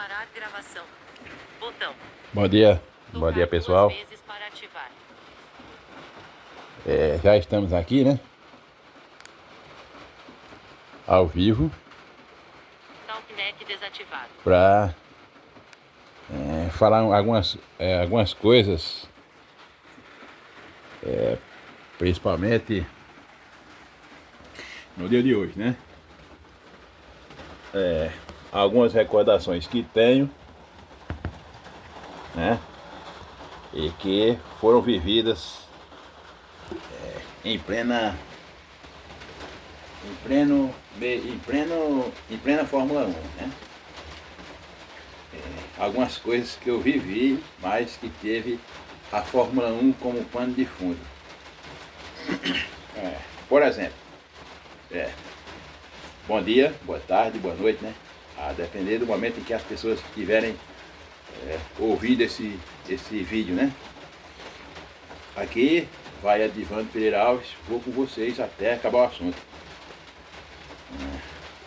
Parar gravação. Botão. Bom dia Tocar pessoal. 2 vezes para ativar. Já estamos aqui, né? Ao vivo Talkback desativado. para falar algumas coisas, principalmente no dia de hoje, né? Algumas recordações que tenho, né? E que foram vividas em plena Fórmula 1, né? Algumas coisas que eu vivi, mas que teve a Fórmula 1 como pano de fundo. Por exemplo, bom dia, boa tarde, boa noite, né? A depender do momento em que as pessoas tiverem ouvido esse vídeo, né? Aqui vai Adivando Pereira Alves, vou com vocês até acabar o assunto.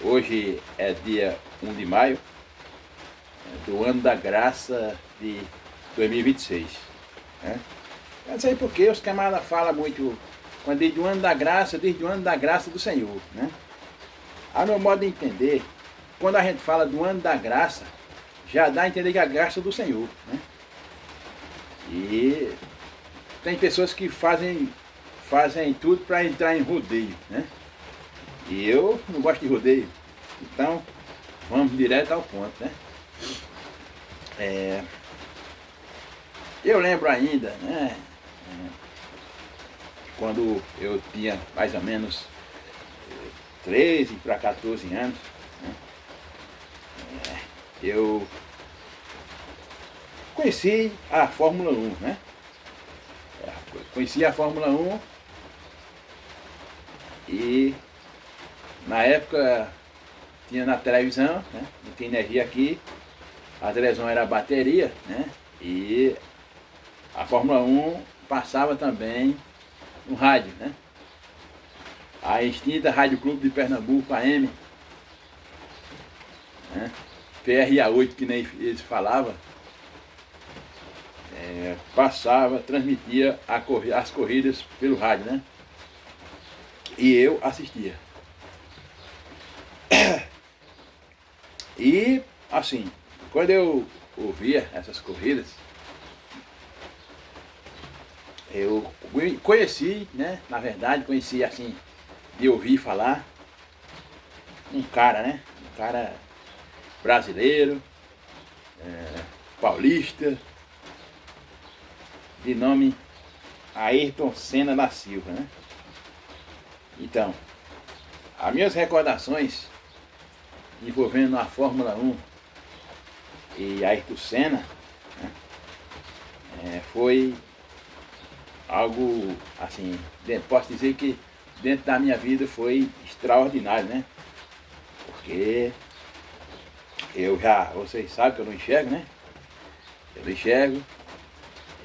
Hoje é dia 1 de maio do ano da graça de 2026. Né? Eu não sei porque os camaradas falam muito, quando diz do ano da graça, diz do ano da graça do Senhor. Né? A meu modo de entender, quando a gente fala do ano da graça, já dá a entender que é a graça do Senhor. Né? E tem pessoas que fazem tudo para entrar em rodeio. Né? E eu não gosto de rodeio. Então, vamos direto ao ponto, né? Eu lembro ainda, né? Quando eu tinha mais ou menos 13 para 14 anos, né? Eu conheci a Fórmula 1, né? Conheci a Fórmula 1 e na época tinha na televisão, né? Não tinha energia aqui, a televisão era a bateria, né? E a Fórmula 1 passava também no rádio, né? A extinta Rádio Clube de Pernambuco, AM, né? PRA8, que nem eles falavam, passava, transmitia as corridas pelo rádio, né? E eu assistia. E, assim, quando eu ouvia essas corridas, eu conheci, né? Na verdade, conheci, assim, de ouvir falar, um cara, né? Um cara brasileiro, paulista, de nome Ayrton Senna da Silva, né? Então, as minhas recordações envolvendo a Fórmula 1 e Ayrton Senna, né, foi algo, assim, posso dizer que dentro da minha vida foi extraordinário, né? Porque vocês sabem que eu não enxergo, né? Eu não enxergo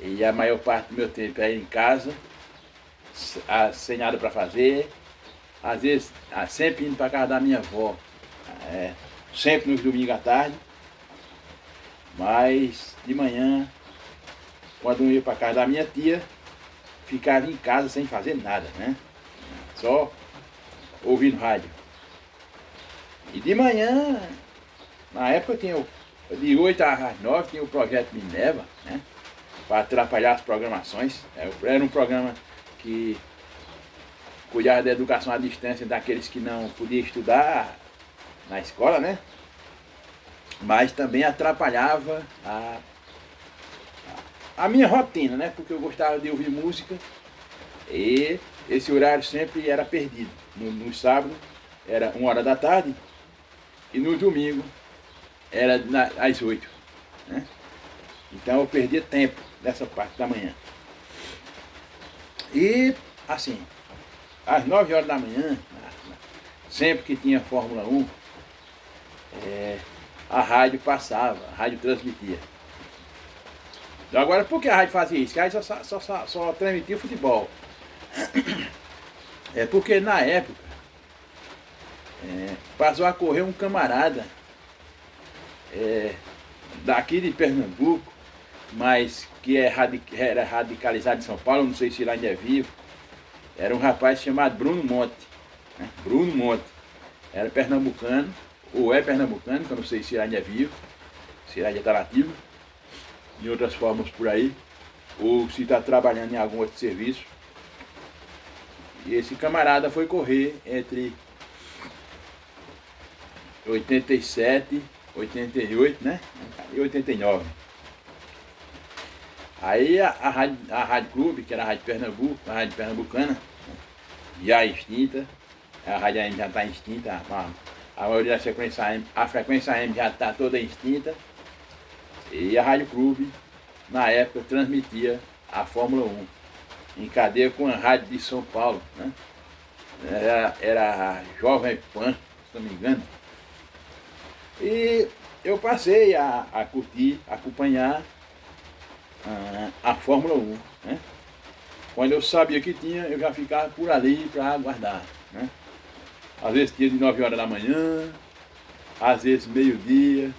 e a maior parte do meu tempo é em casa, sem nada para fazer, às vezes sempre indo para casa da minha avó, sempre nos domingos à tarde, mas de manhã, quando eu ia para casa da minha tia, ficava em casa sem fazer nada, né? Só ouvindo rádio. E de manhã, na época tinha de 8 às 9 tinha o projeto Minerva, né? Para atrapalhar as programações. Era um programa que cuidava da educação à distância daqueles que não podiam estudar na escola, né? Mas também atrapalhava a minha rotina, né? Porque eu gostava de ouvir música e esse horário sempre era perdido. No sábado era 1 hora da tarde e no domingo era às 8. Né? Então eu perdia tempo nessa parte da manhã. E assim, às 9 horas da manhã, sempre que tinha Fórmula 1, a rádio passava, a rádio transmitia. Então agora por que a rádio fazia isso? Porque a rádio só transmitia futebol. É porque na época passou a correr um camarada daqui de Pernambuco, mas que era radicalizado em São Paulo, não sei se ele ainda é vivo. Era um rapaz chamado Bruno Monte, né? Bruno Monte. Era pernambucano, ou é pernambucano, que eu não sei se ele ainda é vivo, se ele ainda está nativo, em outras formas por aí, ou se está trabalhando em algum outro serviço. E esse camarada foi correr entre 87, 88, né? E 89. Aí a Rádio Clube, que era a Rádio Pernambuco, a Rádio Pernambucana, já extinta, a Rádio AM já está extinta, a maioria da frequência AM, a frequência AM já está toda extinta. E a Rádio Clube, na época, transmitia a Fórmula 1 em cadeia com a Rádio de São Paulo, né? Era a Jovem Pan, se não me engano. E eu passei a curtir, a acompanhar a Fórmula 1, né? Quando eu sabia que tinha, eu já ficava por ali para aguardar, né? Às vezes tinha de 9 horas da manhã, às vezes meio-dia,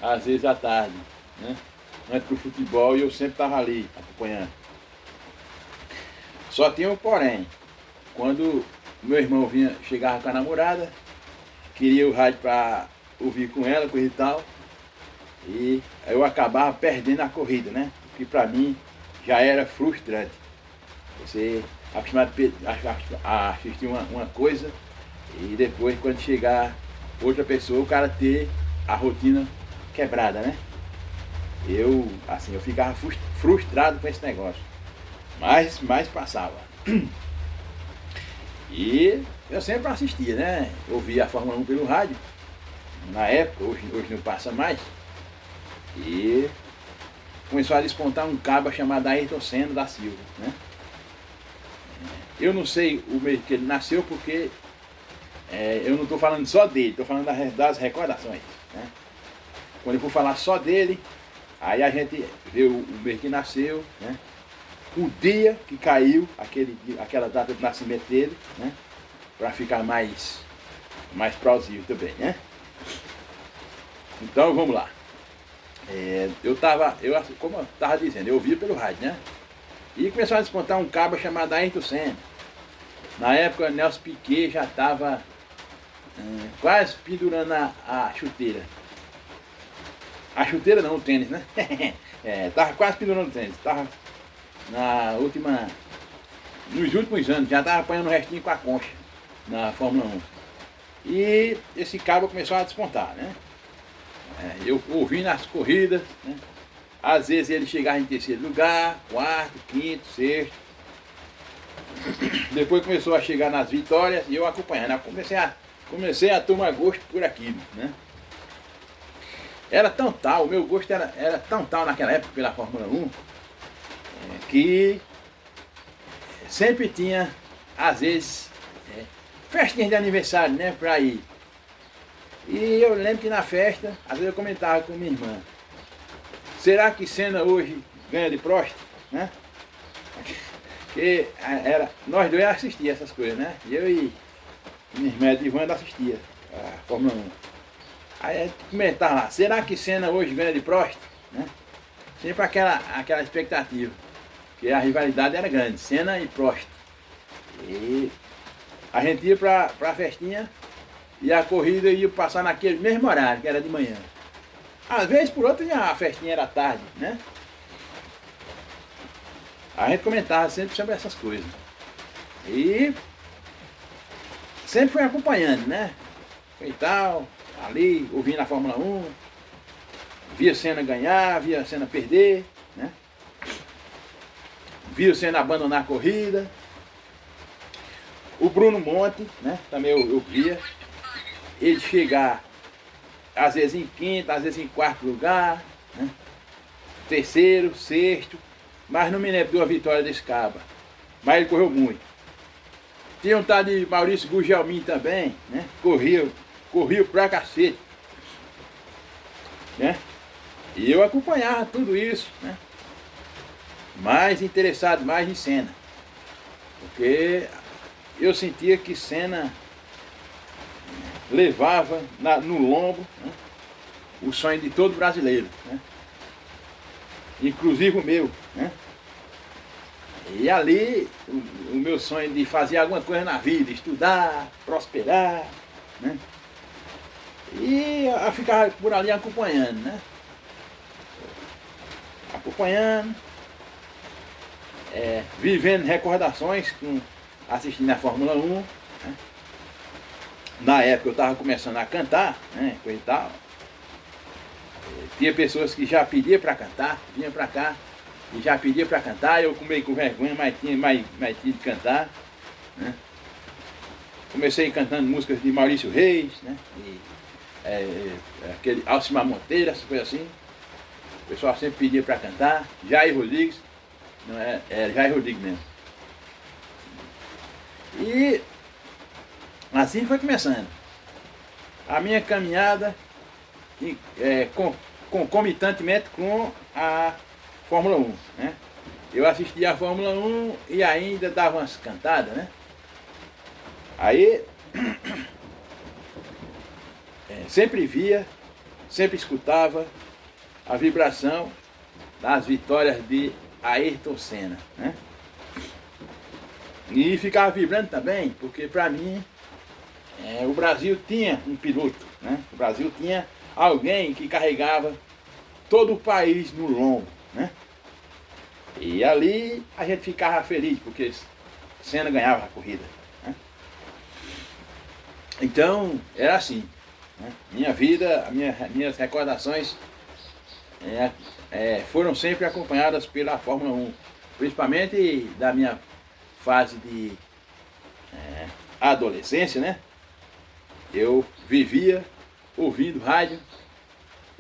às vezes à tarde, né? Antes do futebol, e eu sempre estava ali acompanhando. Só tinha um porém. Quando meu irmão chegava com a namorada, queria o rádio para ouvir com ela, coisa e tal, e eu acabava perdendo a corrida, né? Porque para mim já era frustrante. Você acostumado a assistir uma coisa e depois, quando chegar outra pessoa, o cara ter a rotina quebrada, né? Eu ficava frustrado com esse negócio. Mas passava. E eu sempre assistia, né? Ouvia a Fórmula 1 pelo rádio. Na época, hoje não passa mais. E começou a despontar um cabo chamado Ayrton Senna da Silva, né? Eu não sei o mês que ele nasceu, porque eu não estou falando só dele, estou falando das recordações, né? Quando eu for falar só dele, aí a gente vê o mês que nasceu, né? O dia que caiu, aquela data de nascimento dele, né? Para ficar mais plausível também, né? Então vamos lá. Como eu estava dizendo, eu ouvia pelo rádio, né? E começou a despontar um cabo chamado Ayrton Senna. Na época, Nelson Piquet já estava quase pendurando a chuteira. A chuteira não, o tênis, né? Estava quase pendurando o tênis. Estava nos últimos anos, já estava apanhando o restinho com a concha na Fórmula 1. E esse cabo começou a despontar, né? Eu ouvi nas corridas, né? Às vezes ele chegava em terceiro lugar, quarto, quinto, sexto. Depois começou a chegar nas vitórias e eu acompanhando. Eu comecei a tomar gosto por aquilo, né? Era tão tal, o meu gosto era tão tal naquela época pela Fórmula 1, que sempre tinha, às vezes, festinhas de aniversário, né, pra ir. E eu lembro que na festa, às vezes eu comentava com minha irmã: será que Senna hoje ganha de Prost, né? Porque nós dois assistíamos essas coisas, né? Eu e minha irmã de Wanda assistia a Fórmula 1. Aí a gente comentava lá: será que Senna hoje ganha de Prost, né? Sempre aquela expectativa, que a rivalidade era grande, Senna e Prost. E a gente ia pra festinha e a corrida ia passar naquele mesmo horário, que era de manhã. Às vezes por outro a festinha era tarde, né? A gente comentava sempre sobre essas coisas. E sempre fui acompanhando, né? E tal, ali, ouvindo a Fórmula 1, via Senna ganhar, via Senna perder, né? Via Senna abandonar a corrida. O Bruno Monte, né? Também eu via ele chegar às vezes em quinto, às vezes em quarto lugar, né? Terceiro, sexto, mas não me lembro de uma vitória desse caba. Mas ele correu muito. Tinha um tal de Maurício Gugelmin também, né? Corria pra cacete, né? E eu acompanhava tudo isso, né? Mais interessado mais em Senna, porque eu sentia que Senna levava no lombo, né? o sonho de todo brasileiro, né? Inclusive o meu, né? E ali o meu sonho de fazer alguma coisa na vida, estudar, prosperar, né? E eu ficava por ali acompanhando, né? Acompanhando, vivendo recordações, assistindo a Fórmula 1. Né? Na época eu estava começando a cantar, né? Coisa e tal. Tinha pessoas que já pediam para cantar, vinham para cá e já pediam para cantar, eu meio com vergonha, mas tinha de cantar. Né? Comecei cantando músicas de Maurício Reis, né? E, aquele Alcimar Monteiro, essas coisas assim. O pessoal sempre pedia para cantar. Jair Rodrigues, não é Jair Rodrigues mesmo. E assim foi começando a minha caminhada concomitantemente com a Fórmula 1, né? Eu assistia a Fórmula 1 e ainda dava umas cantadas, né? Aí sempre via, sempre escutava a vibração das vitórias de Ayrton Senna, né? E ficava vibrando também, porque para mim o Brasil tinha um piloto, né? O Brasil tinha alguém que carregava todo o país no lombo, né? E ali a gente ficava feliz, porque Senna ganhava a corrida, né? Então, era assim, né? Minha vida, minhas recordações foram sempre acompanhadas pela Fórmula 1, principalmente da minha fase de adolescência, né? Eu vivia ouvindo rádio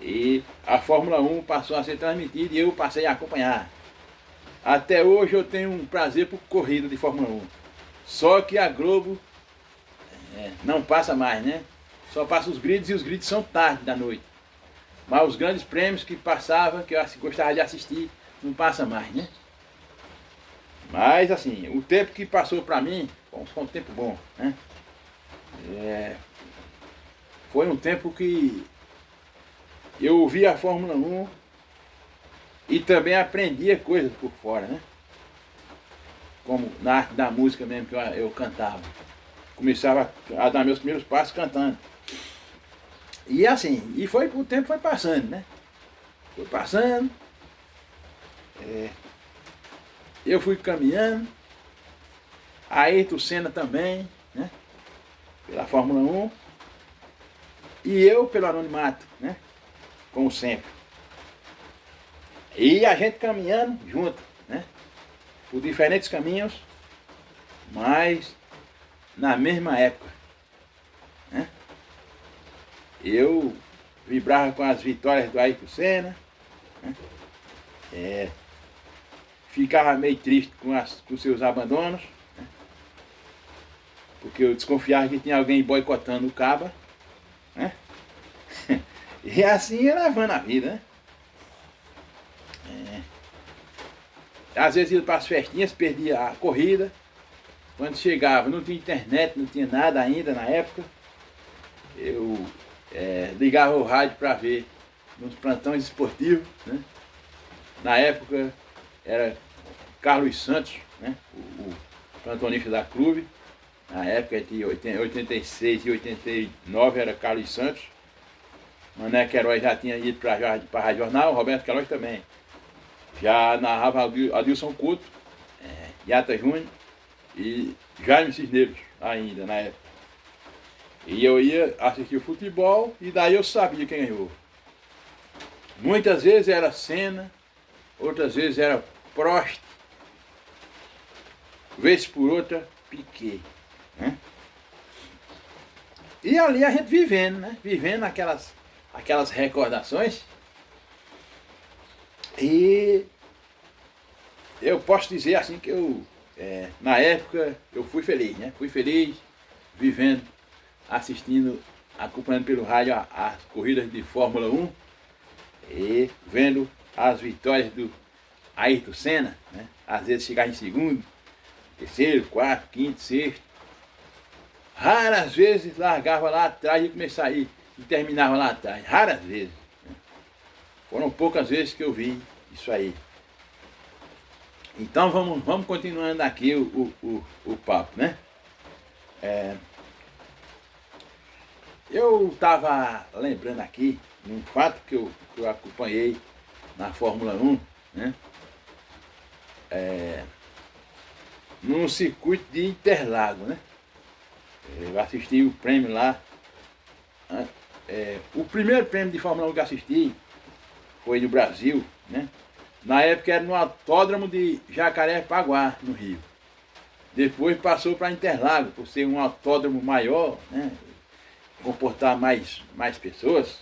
e a Fórmula 1 passou a ser transmitida e eu passei a acompanhar. Até hoje eu tenho um prazer por corrida de Fórmula 1. Só que a Globo não passa mais, né? Só passa os grids e os grids são tarde da noite. Mas os grandes prêmios que passava, que eu gostava de assistir, não passa mais, né? Mas assim, o tempo que passou para mim foi um tempo bom, né? Foi um tempo que eu ouvia a Fórmula 1 e também aprendia coisas por fora, né? Como na arte da música mesmo, que eu cantava. Começava a dar meus primeiros passos cantando. E assim, o tempo foi passando, né? Foi passando. Eu fui caminhando. Ayrton Senna também, né? Pela Fórmula 1. E eu pelo anonimato, né? Como sempre. E a gente caminhando junto, né? Por diferentes caminhos, mas na mesma época, né? Eu vibrava com as vitórias do Ayrton Senna, né? Ficava meio triste com seus abandonos, né? Porque eu desconfiava que tinha alguém boicotando o Caba, né? E assim ia levando a vida, né? Às vezes ia para as festinhas, perdia a corrida. Quando chegava, não tinha internet, não tinha nada ainda na época. Eu ligava o rádio para ver nos plantões esportivos, né? Na época era Carlos Santos, né? O plantonista da clube. Na época de 86 e 89 era Carlos Santos. Mané Queiroz já tinha ido para a Rádio Jornal, Roberto Queiroz também. Já narrava Adilson Couto, Yata Júnior e Jaime Cisneiros ainda na época. E eu ia assistir o futebol e daí eu sabia quem ganhou. Muitas vezes era Senna, outras vezes era Prost, vez por outra Piquet, né? E ali a gente vivendo, né? Vivendo aquelas recordações. E eu posso dizer assim que eu, na época, eu fui feliz, né? Fui feliz vivendo, assistindo, acompanhando pelo rádio as corridas de Fórmula 1 e vendo as vitórias do Ayrton Senna, né? Às vezes chegava em segundo, terceiro, quarto, quinto, sexto. Raras vezes largava lá atrás e começava a ir e terminava lá atrás. Raras vezes. Foram poucas vezes que eu vi isso aí. Então vamos continuando aqui o papo, né? Eu estava lembrando aqui um fato que eu acompanhei na Fórmula 1, né? Num circuito de Interlagos, né? Eu assisti o prêmio lá. O primeiro prêmio de Fórmula 1 que assisti foi no Brasil, né? Na época era no Autódromo de Jacarepaguá, no Rio. Depois passou para Interlagos, por ser um autódromo maior, né? Comportar mais pessoas.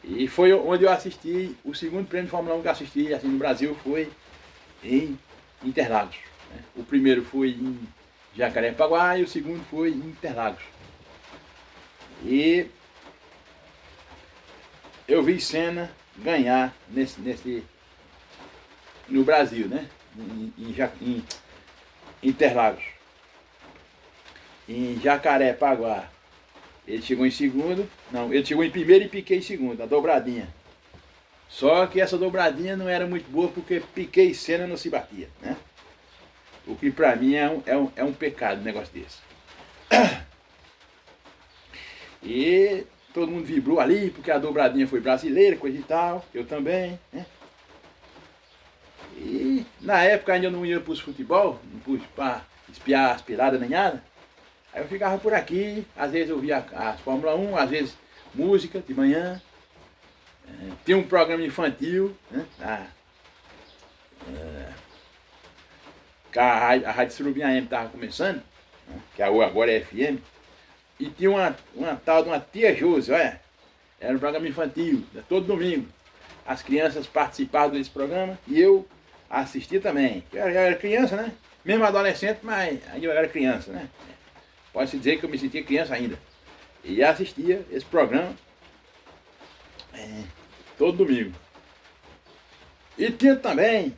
E foi onde eu assisti, o segundo prêmio de Fórmula 1 que eu assisti assim, no Brasil foi em Interlagos. Né? O primeiro foi em Jacarepaguá e o segundo foi em Interlagos. E eu vi Senna ganhar no Brasil, né? Em Interlagos. Em Jacarepaguá ele chegou em segundo, não, ele chegou em primeiro e Piquet em segundo, a dobradinha. Só que essa dobradinha não era muito boa porque Piquet e Senna não se batia, né? O que pra mim é um pecado, um negócio desse. E todo mundo vibrou ali porque a dobradinha foi brasileira, coisa e tal, eu também, né? E na época ainda eu não ia para os futebol, não pus para espiar as piradas nem nada. Aí eu ficava por aqui, às vezes eu via a Fórmula 1, às vezes música de manhã. Tinha um programa infantil, né? Que a Rádio Surubim AM estava começando, né? Que agora é FM. E tinha uma tal de uma tia Josi, olha. Era um programa infantil, todo domingo. As crianças participavam desse programa e eu assistia também. Eu era criança, né? Mesmo adolescente, mas ainda eu era criança, né? Pode-se dizer que eu me sentia criança ainda. E assistia esse programa todo domingo. E tinha também,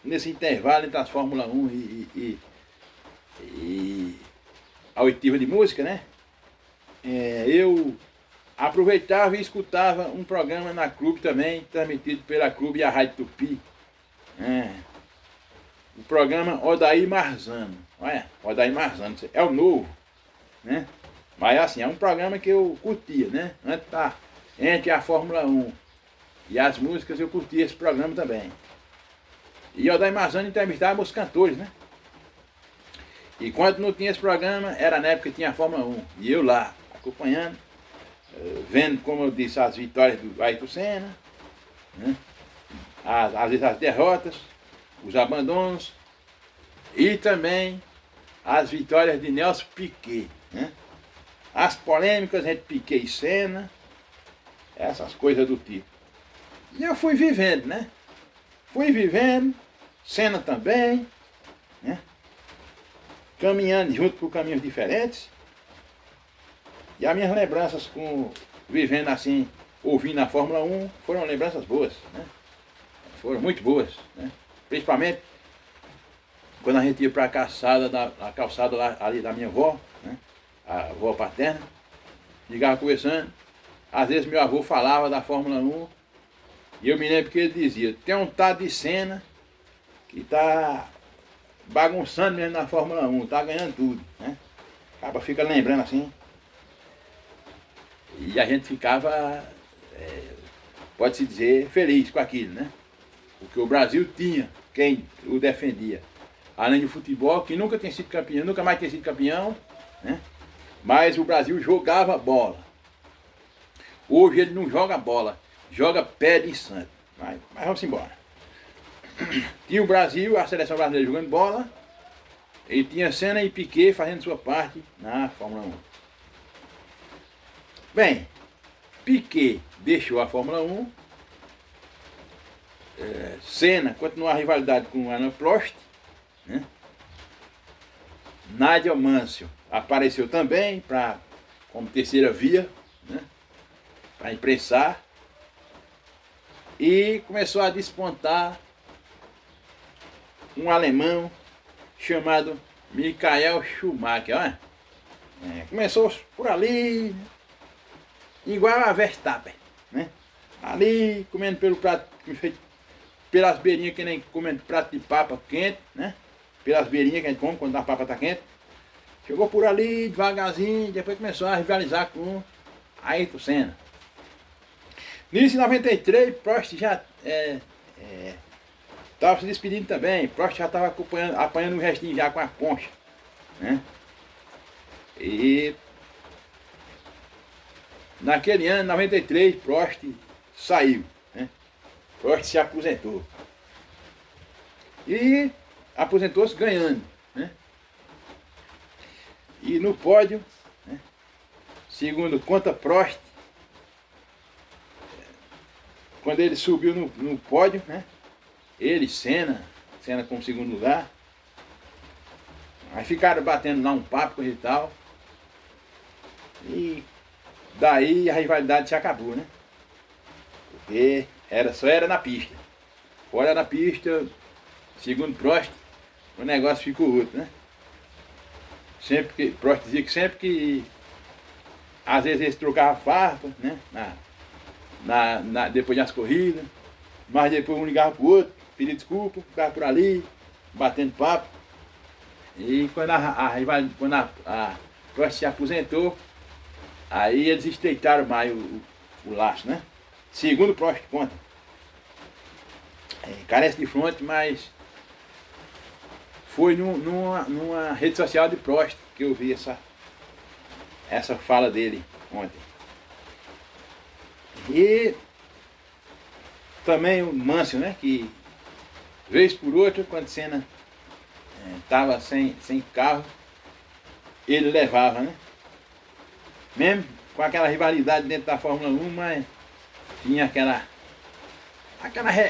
nesse intervalo entre as Fórmula 1 e a oitiva de música, né? Eu aproveitava e escutava um programa na Clube também, transmitido pela Clube e a Rádio Tupi. O programa Odair Marzano. Olha, Odair Marzano, é o novo, né? Mas assim, é um programa que eu curtia, né? Entre a Fórmula 1 e as músicas eu curtia esse programa também. E Odair Marzano entrevistava os cantores, né? E quando não tinha esse programa, era na época que tinha a Fórmula 1. E eu lá, acompanhando, vendo, como eu disse, as vitórias do Ayrton Senna, né? Às vezes as derrotas, os abandonos e também as vitórias de Nelson Piquet, né? As polêmicas entre Piquet e Senna, essas coisas do tipo. E eu fui vivendo, né? Fui vivendo, Senna também, né? Caminhando junto por caminhos diferentes. E as minhas lembranças vivendo assim, ouvindo a Fórmula 1, foram lembranças boas, né? Foram muito boas, né? Principalmente quando a gente ia para a calçada lá, ali da minha avó, né? A avó paterna, ficava conversando. Às vezes meu avô falava da Fórmula 1 e eu me lembro que ele dizia, tem um tal de Senna que está bagunçando mesmo na Fórmula 1, está ganhando tudo, né? Acaba fica lembrando assim. E a gente ficava, pode-se dizer, feliz com aquilo, né? Porque o Brasil tinha quem o defendia. Além do futebol, que nunca tinha sido campeão, nunca mais tinha sido campeão, né? Mas o Brasil jogava bola. Hoje ele não joga bola, joga pé de santo. Mas vamos embora. Tinha o Brasil, a seleção brasileira jogando bola, e tinha Senna e Piquet fazendo sua parte na Fórmula 1. Bem, Piquet deixou a Fórmula 1, Senna continuou a rivalidade com o Alain Prost, né? Nigel Mansell apareceu também como terceira via, né? Para imprensar, e começou a despontar um alemão chamado Michael Schumacher. Olha? Começou por ali, igual a Verstappen, né? Ali, comendo pelo prato, pelas beirinhas, que nem comendo prato de papa quente, né? Pelas beirinhas que a gente come quando a papa tá quente. Chegou por ali, devagarzinho, depois começou a rivalizar com Ayrton Senna. Nisso, em 93, Prost já estava se despedindo também. Prost já estava apanhando o restinho já com a concha, né? E naquele ano, 93, Prost saiu, né? Prost se aposentou. E aposentou-se ganhando, né? E no pódio, né, segundo conta Prost, quando ele subiu no pódio, né? Ele, Senna como segundo lugar. Aí ficaram batendo lá um papo, coisa e tal. E daí a rivalidade se acabou, né? Porque só era na pista. Fora na pista, segundo Prost, o negócio ficou outro, né? Prost dizia que sempre que às vezes eles trocavam farpa, né? Depois das corridas, mas depois um ligava pro outro, pedia desculpa, ficava por ali, batendo papo. E quando a Prost se aposentou, aí eles estreitaram mais o laço, né? Segundo Prost conta. Carece de fronte, mas foi numa rede social de Prost que eu vi essa fala dele ontem. E também o Mansell, né? Que vez por outra, quando Senna estava sem carro, ele levava, né? Mesmo com aquela rivalidade dentro da Fórmula 1, mas tinha aquela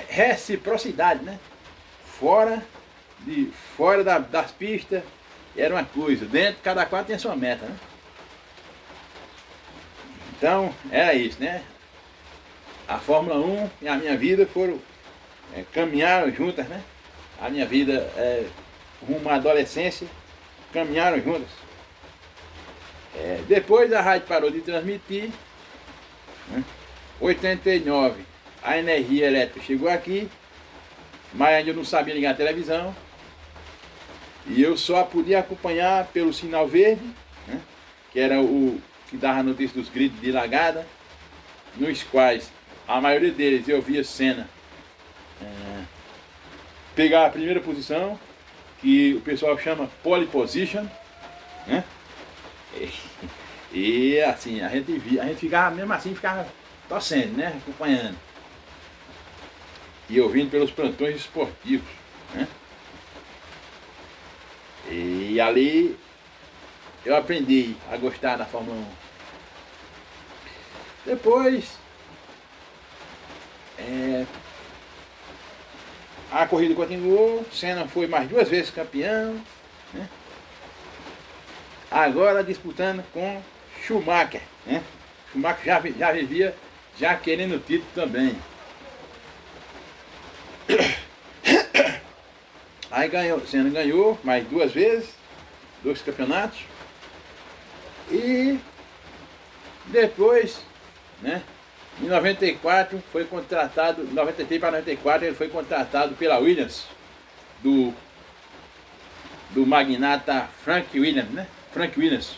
reciprocidade, né? Fora das pistas era uma coisa, dentro cada qual tem a sua meta, né? Então era isso, né? A Fórmula 1 e a minha vida caminharam juntas, né? A minha vida rumo à adolescência caminharam juntas. Depois a rádio parou de transmitir, né? 89 a energia elétrica chegou aqui, mas ainda eu não sabia ligar a televisão. E eu só podia acompanhar pelo sinal verde, né? Que era o que dava notícia dos gritos de largada, nos quais a maioria deles eu via Senna pegar a primeira posição, que o pessoal chama pole position, né? E assim, a gente ficava, mesmo assim, ficava torcendo, né? Acompanhando. E ouvindo pelos plantões esportivos, né? E ali eu aprendi a gostar da Fórmula 1. Depois a corrida continuou, Senna foi mais 2 vezes campeão, né? Agora disputando com Schumacher, né? Schumacher já vivia querendo o título também. Aí Senna ganhou mais 2 vezes, 2 campeonatos. E depois, né, em 94 foi contratado, 93 para 94 ele foi contratado pela Williams, do magnata Frank Williams, né? Frank Williams.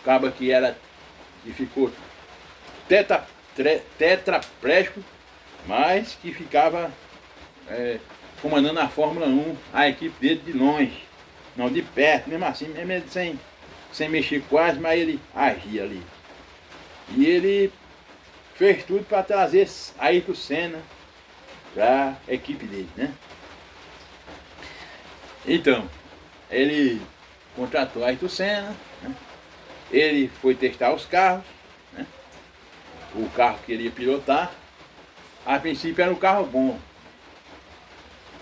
Cabo que ficou tetraplégico, mas que ficava comandando a Fórmula 1, a equipe dele de longe, não de perto, mesmo assim, mesmo sem mexer quase, mas ele agia ali. E ele fez tudo para trazer Ayrton Senna para a equipe dele, né? Então, ele contratou Ayrton Senna, né? Ele foi testar os carros, né? O carro que ele ia pilotar. A princípio era um carro bom.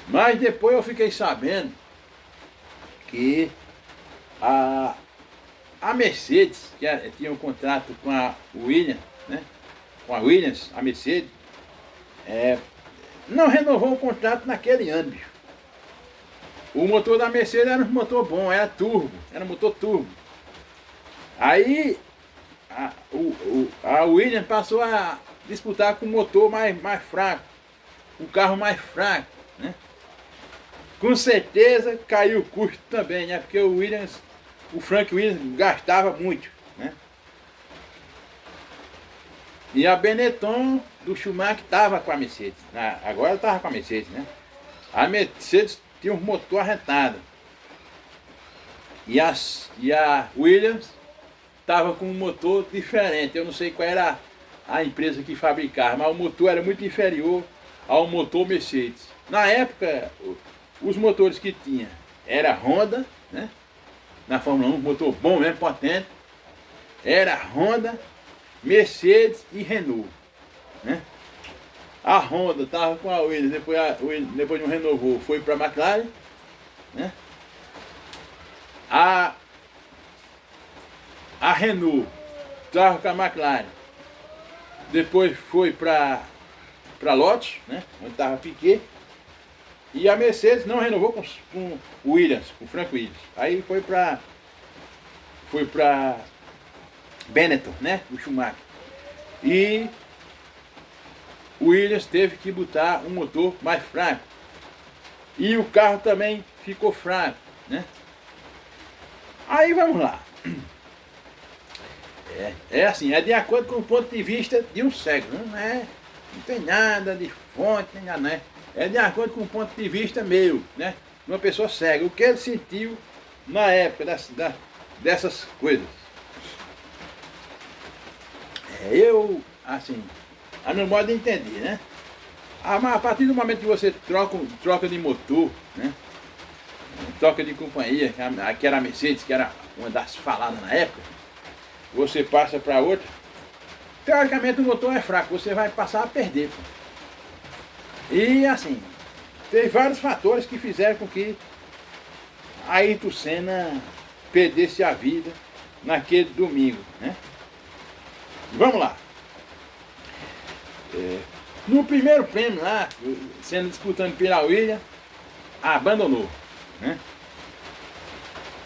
Mas depois eu fiquei sabendo que a Mercedes, que tinha um contrato com a Williams, né? Com a Williams, a Mercedes, não renovou o contrato naquele ano, bicho. O motor da Mercedes era um motor bom, era turbo, era motor turbo. Aí a Williams passou a disputar com o motor mais fraco, o carro mais fraco, né? Com certeza caiu o custo também, né? Porque o Frank Williams gastava muito, né? E a Benetton do Schumacher estava com a Mercedes, agora estava com a Mercedes, né? A Mercedes tinha um motor arretado e a Williams estava com um motor diferente. Eu não sei qual era a empresa que fabricava, mas o motor era muito inferior ao motor Mercedes. Na época, os motores que tinha era Honda, né? Na Fórmula 1, motor bom mesmo, potente. Era Honda, Mercedes e Renault, né? A Honda estava com a Williams, depois não renovou, foi para a McLaren, né? A Renault estava com a McLaren, depois foi para Lotus, né? Onde estava Piquet. E a Mercedes não renovou com o Williams, com o Frank Williams. Aí foi para Benetton, né? O Schumacher. E o Williams teve que botar um motor mais fraco. E o carro também ficou fraco, né? Aí vamos lá. É assim, é de acordo com o ponto de vista de um cego. Não tem nada de fonte, nem nada, né? É de acordo com o ponto de vista meu, né? Uma pessoa cega. O que ele sentiu na época dessas coisas. Eu, assim, a meu modo de entender, né? A partir do momento que você troca de motor, né? Troca de companhia, que era a Mercedes, que era uma das faladas na época, você passa para outra, teoricamente o motor é fraco, você vai passar a perder. E assim, tem vários fatores que fizeram com que Ayrton Senna perdesse a vida naquele domingo, né? Vamos lá. No primeiro prêmio lá, sendo disputando pela Williams, abandonou, né?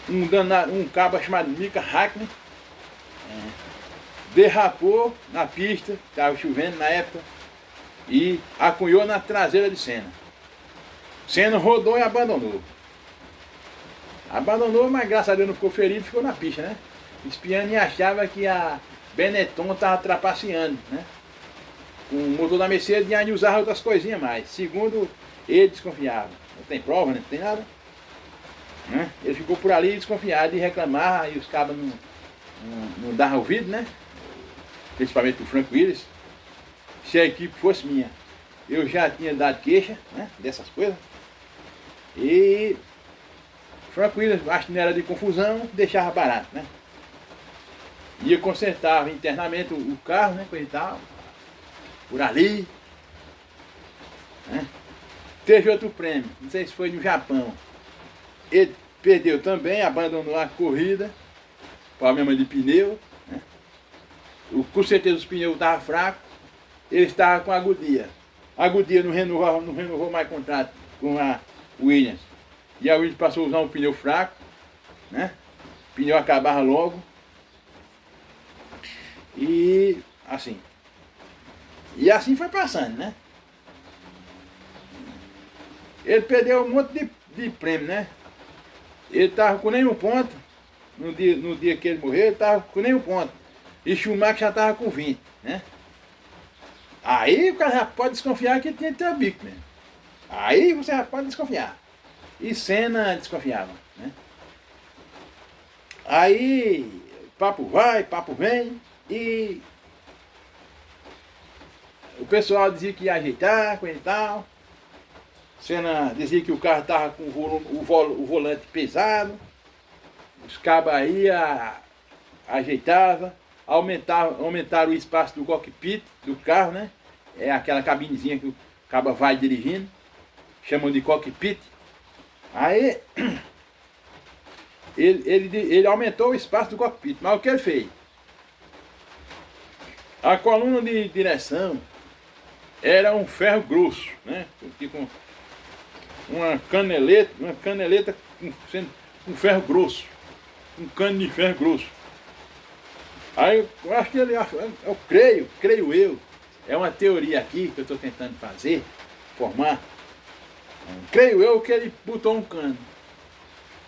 Um cabo chamado Mika Hakkinen derrapou na pista, estava chovendo na época, e acunhou na traseira de Senna. Senna rodou e abandonou. Abandonou, mas graças a Deus não ficou ferido, ficou na pista, né? Espiando e achava que a Benetton estava trapaceando, né? O motor da Mercedes e usava outras coisinhas mais. Segundo ele desconfiava. Não tem prova, não tem nada. Né? Ele ficou por ali desconfiado e reclamava, e os cabos não davam ouvido, né? Principalmente o Frank Williams. Se a equipe fosse minha, eu já tinha dado queixa, né? Dessas coisas. E Frank Williams, acho que não era de confusão, deixava barato, né? Ia consertava internamente o carro, né? Coisa e tal. Por ali, né? Teve outro prêmio, não sei se foi no Japão. Ele perdeu também, abandonou a corrida, problema de pneu, né? Com certeza os pneus estavam fracos, ele estava com a Goodyear. A Goodyear não renovou mais contrato com a Williams. E a Williams passou a usar um pneu fraco, né? O pneu acabava logo. E assim. E assim foi passando, né? Ele perdeu um monte de prêmio, né? Ele estava com nenhum ponto, no dia que ele morreu, ele estava com nenhum ponto. E Schumacher já estava com 20, né? Aí o cara já pode desconfiar que tinha que ter o bico mesmo. Aí você já pode desconfiar. E Senna desconfiava, né? Aí, papo vai, papo vem, e o pessoal dizia que ia ajeitar, coisa e tal. Senna dizia que o carro estava com o volante pesado. Os cabos aí ajeitavam, aumentaram o espaço do cockpit do carro, né? É aquela cabinezinha que o cabo vai dirigindo, chamam de cockpit. Aí ele aumentou o espaço do cockpit, mas o que ele fez? A coluna de direção era um ferro grosso, né? Com uma caneleta com ferro grosso, um cano de ferro grosso. Aí eu acho que eu creio eu, é uma teoria aqui que eu estou tentando fazer, formar. Creio eu que ele botou um cano,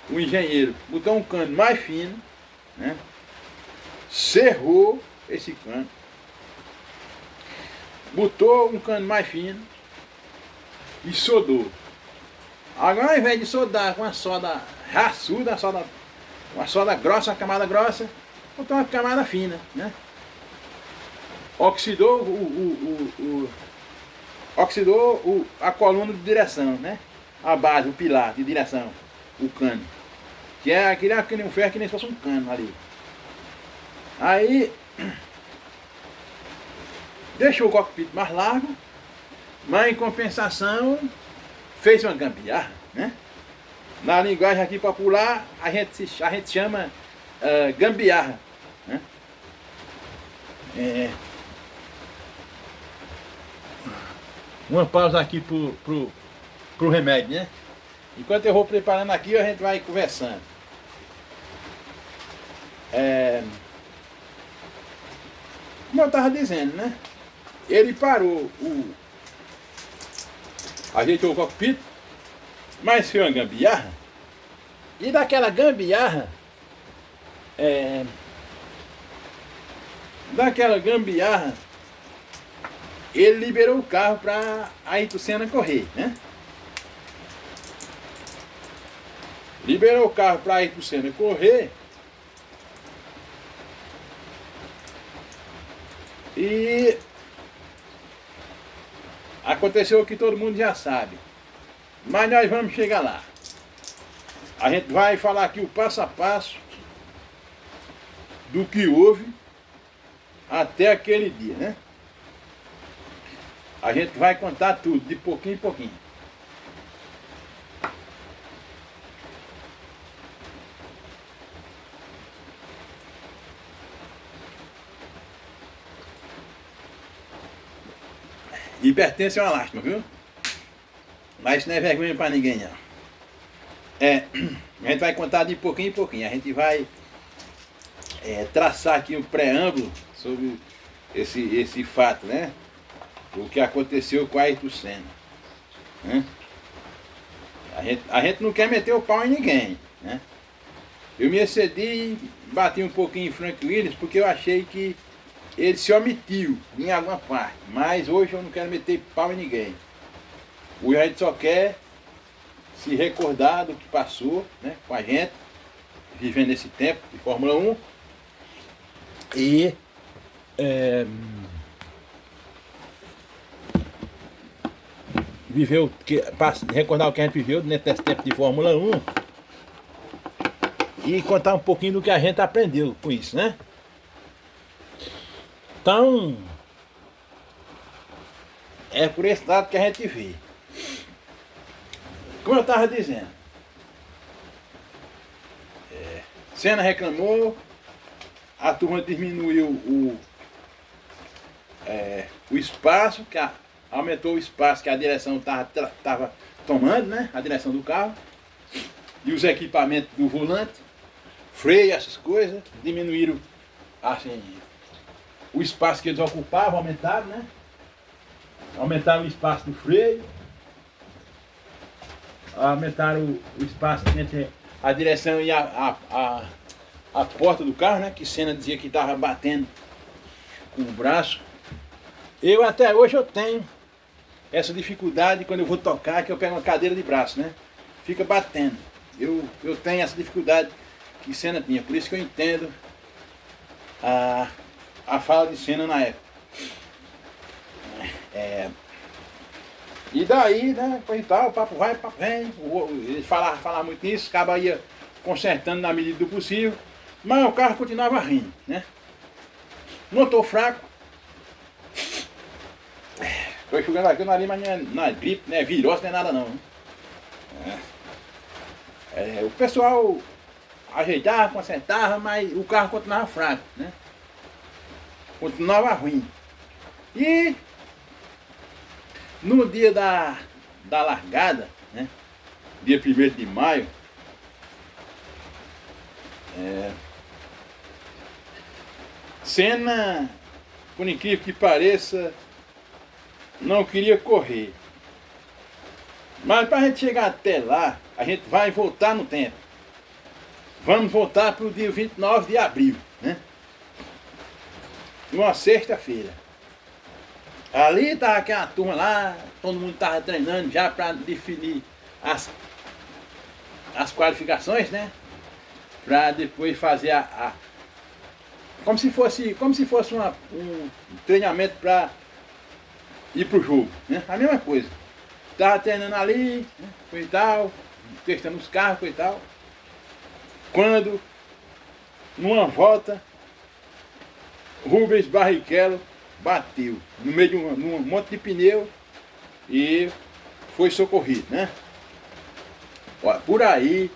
o engenheiro botou um cano mais fino, né? Cerrou esse cano, botou um cano mais fino e soldou. Agora, ao invés de soldar com uma solda raçuda, uma solda grossa, uma camada grossa, botou uma camada fina, né? Oxidou a coluna de direção, né? A base, o pilar de direção, o cano. Que é aquele um ferro que nem se fosse um cano ali. Aí deixou o cockpit mais largo, mas em compensação fez uma gambiarra, né? Na linguagem aqui popular a gente chama gambiarra, né? Uma pausa aqui pro remédio, né? Enquanto eu vou preparando aqui, a gente vai conversando. Como eu estava dizendo, né? Ele parou, ajeitou o cockpit, mas fez uma gambiarra. E daquela gambiarra, ele liberou o carro para a Ayrton Senna correr, né? Liberou o carro para a Ayrton Senna correr. E aconteceu o que todo mundo já sabe. Mas nós vamos chegar lá. A gente vai falar aqui o passo a passo do que houve até aquele dia, né? A gente vai contar tudo, de pouquinho em pouquinho. Hipertensa é uma lástima, viu? Mas isso não é vergonha pra ninguém, não. A gente vai contar de pouquinho em pouquinho. A gente vai traçar aqui um preâmbulo sobre esse fato, né? O que aconteceu com a Ayrton Senna, né? A gente não quer meter o pau em ninguém, né? Eu me excedi e bati um pouquinho em Frank Williams porque eu achei que ele se omitiu em alguma parte, mas hoje eu não quero meter pau em ninguém. Hoje a gente só quer se recordar do que passou, né, com a gente, vivendo esse tempo de Fórmula 1 e recordar o que a gente viveu nesse tempo de Fórmula 1 e contar um pouquinho do que a gente aprendeu com isso, né? Então, é por esse lado que a gente vê. Como eu estava dizendo, Senna reclamou, a turma diminuiu o espaço, aumentou o espaço que a direção estava tomando, né? A direção do carro, e os equipamentos do volante, freio, essas coisas, diminuíram assim, o espaço que eles ocupavam, aumentaram, né? Aumentaram o espaço do freio, aumentaram o espaço entre a direção e a porta do carro, né? Que Senna dizia que estava batendo com o braço. Eu até hoje eu tenho essa dificuldade quando eu vou tocar, que eu pego uma cadeira de braço, né? Fica batendo. Eu tenho essa dificuldade que Senna tinha, por isso que eu entendo a fala de Senna na época. E daí, né, e tal, o papo vai, o papo vem, ele falava muito nisso, acaba ia consertando na medida do possível, mas o carro continuava rindo, né? Motor fraco. Estou enxugando aqui o nariz, mas não é gripe, não é virose, não é nada não. Né? O pessoal ajeitava, consertava, mas o carro continuava fraco, né? Continuava ruim. E no dia da largada, né? Dia 1º de maio, Senna, por incrível que pareça, não queria correr. Mas para a gente chegar até lá, a gente vai voltar no tempo. Vamos voltar para o dia 29 de abril, né? Uma sexta-feira. Ali estava aquela turma lá, todo mundo estava treinando já para definir as qualificações, né? Para depois fazer como se fosse um treinamento para ir para o jogo, né? A mesma coisa. Estava treinando ali, né? Foi tal, testando os carros, foi tal. Quando, numa volta, Rubens Barrichello bateu no meio de um monte de pneu e foi socorrido, né? Ó, por aí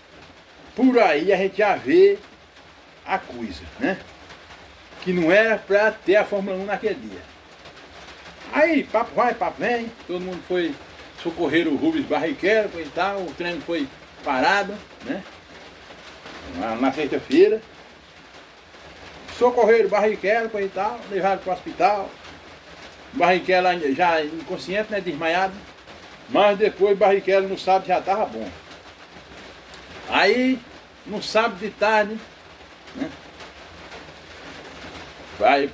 a gente já vê a coisa, né? Que não era para ter a Fórmula 1 naquele dia. Aí, papo vai, papo vem, todo mundo foi socorrer o Rubens Barrichello e tal, o treino foi parado, né? Na sexta-feira. Socorreram o Barrichello e tal, levaram para o hospital. O Barrichello já inconsciente, né, desmaiado. Mas depois o Barrichello no sábado já estava bom. Aí, no sábado de tarde, né, vai o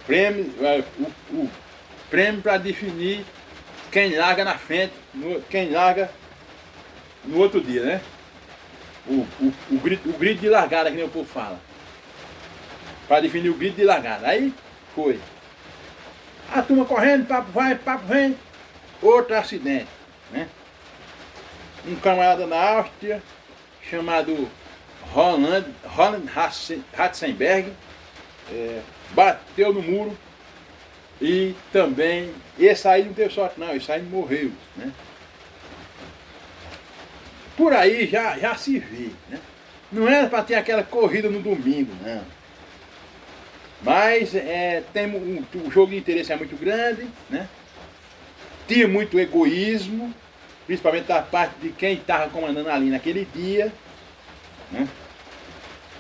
prêmio para definir quem larga na frente, quem larga no outro dia, né? O grid de largada, que nem o povo fala. Para definir o grid de largada. Aí foi. A turma correndo, papo vai, papo vem. Outro acidente, né? Um camarada na Áustria, chamado Roland Ratzenberg, bateu no muro e também, esse aí não teve sorte não, esse aí morreu, né? Por aí já se vê, né? Não era para ter aquela corrida no domingo, não. Mas o jogo de interesse é muito grande, né? Tinha muito egoísmo, principalmente da parte de quem estava comandando ali naquele dia, né?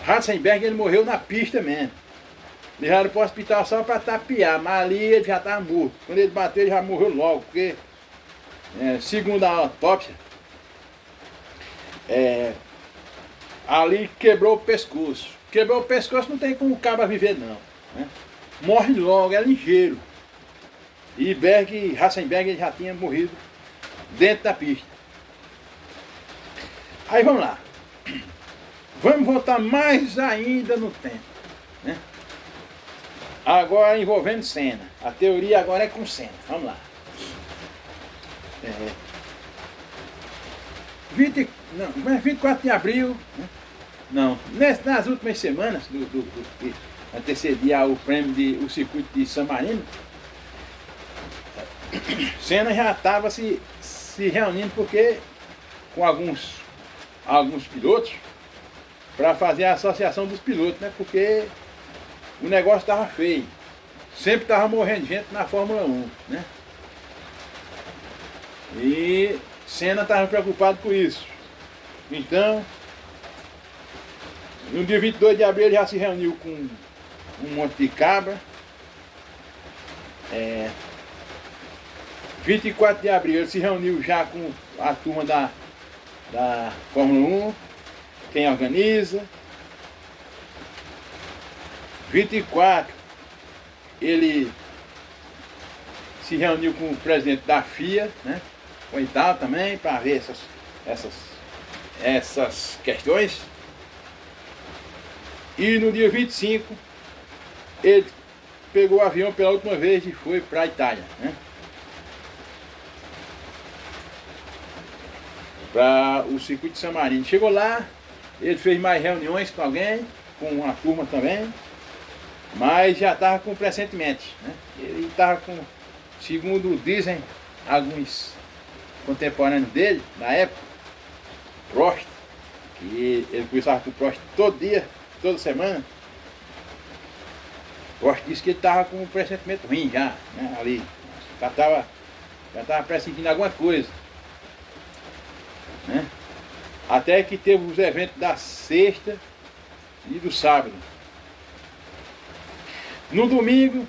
Ratzenberg, ele morreu na pista mesmo. Levaram para o hospital só para tapear, mas ali ele já estava morto. Quando ele bateu, ele já morreu logo, porque, segundo a autópsia, ali quebrou o pescoço. Quebrou o pescoço, não tem como o cabra viver não, né? Morre logo, é ligeiro. E Ratzenberg ele já tinha morrido dentro da pista. Aí vamos lá. Vamos voltar mais ainda no tempo, né? Agora envolvendo Senna. A teoria agora é com Senna. Vamos lá. 24 de abril, né? Não, nas últimas semanas que antecedia o prêmio o circuito de San Marino, Senna já estava se reunindo com alguns pilotos para fazer a associação dos pilotos, né? Porque o negócio estava feio. Sempre estava morrendo gente na Fórmula 1, né? E Senna estava preocupado com isso. Então, no dia 22 de abril ele já se reuniu com um monte de cabra. 24 de abril ele se reuniu já com a turma da Fórmula 1, quem organiza. 24 ele se reuniu com o presidente da FIA, né? Com e tal também, para ver essas questões. E no dia 25 ele pegou o avião pela última vez e foi para a Itália, né? Para o circuito de San Marino. Chegou lá, ele fez mais reuniões com alguém, com a turma também, mas já estava com pressentimentos, né? Ele estava com, segundo dizem alguns contemporâneos dele, na época, Prost, que ele conversava com o Prost todo dia, toda semana. Prost disse que ele estava com um pressentimento ruim já, né? Ali, já estava pressentindo alguma coisa, né? Até que teve os eventos da sexta e do sábado. No domingo,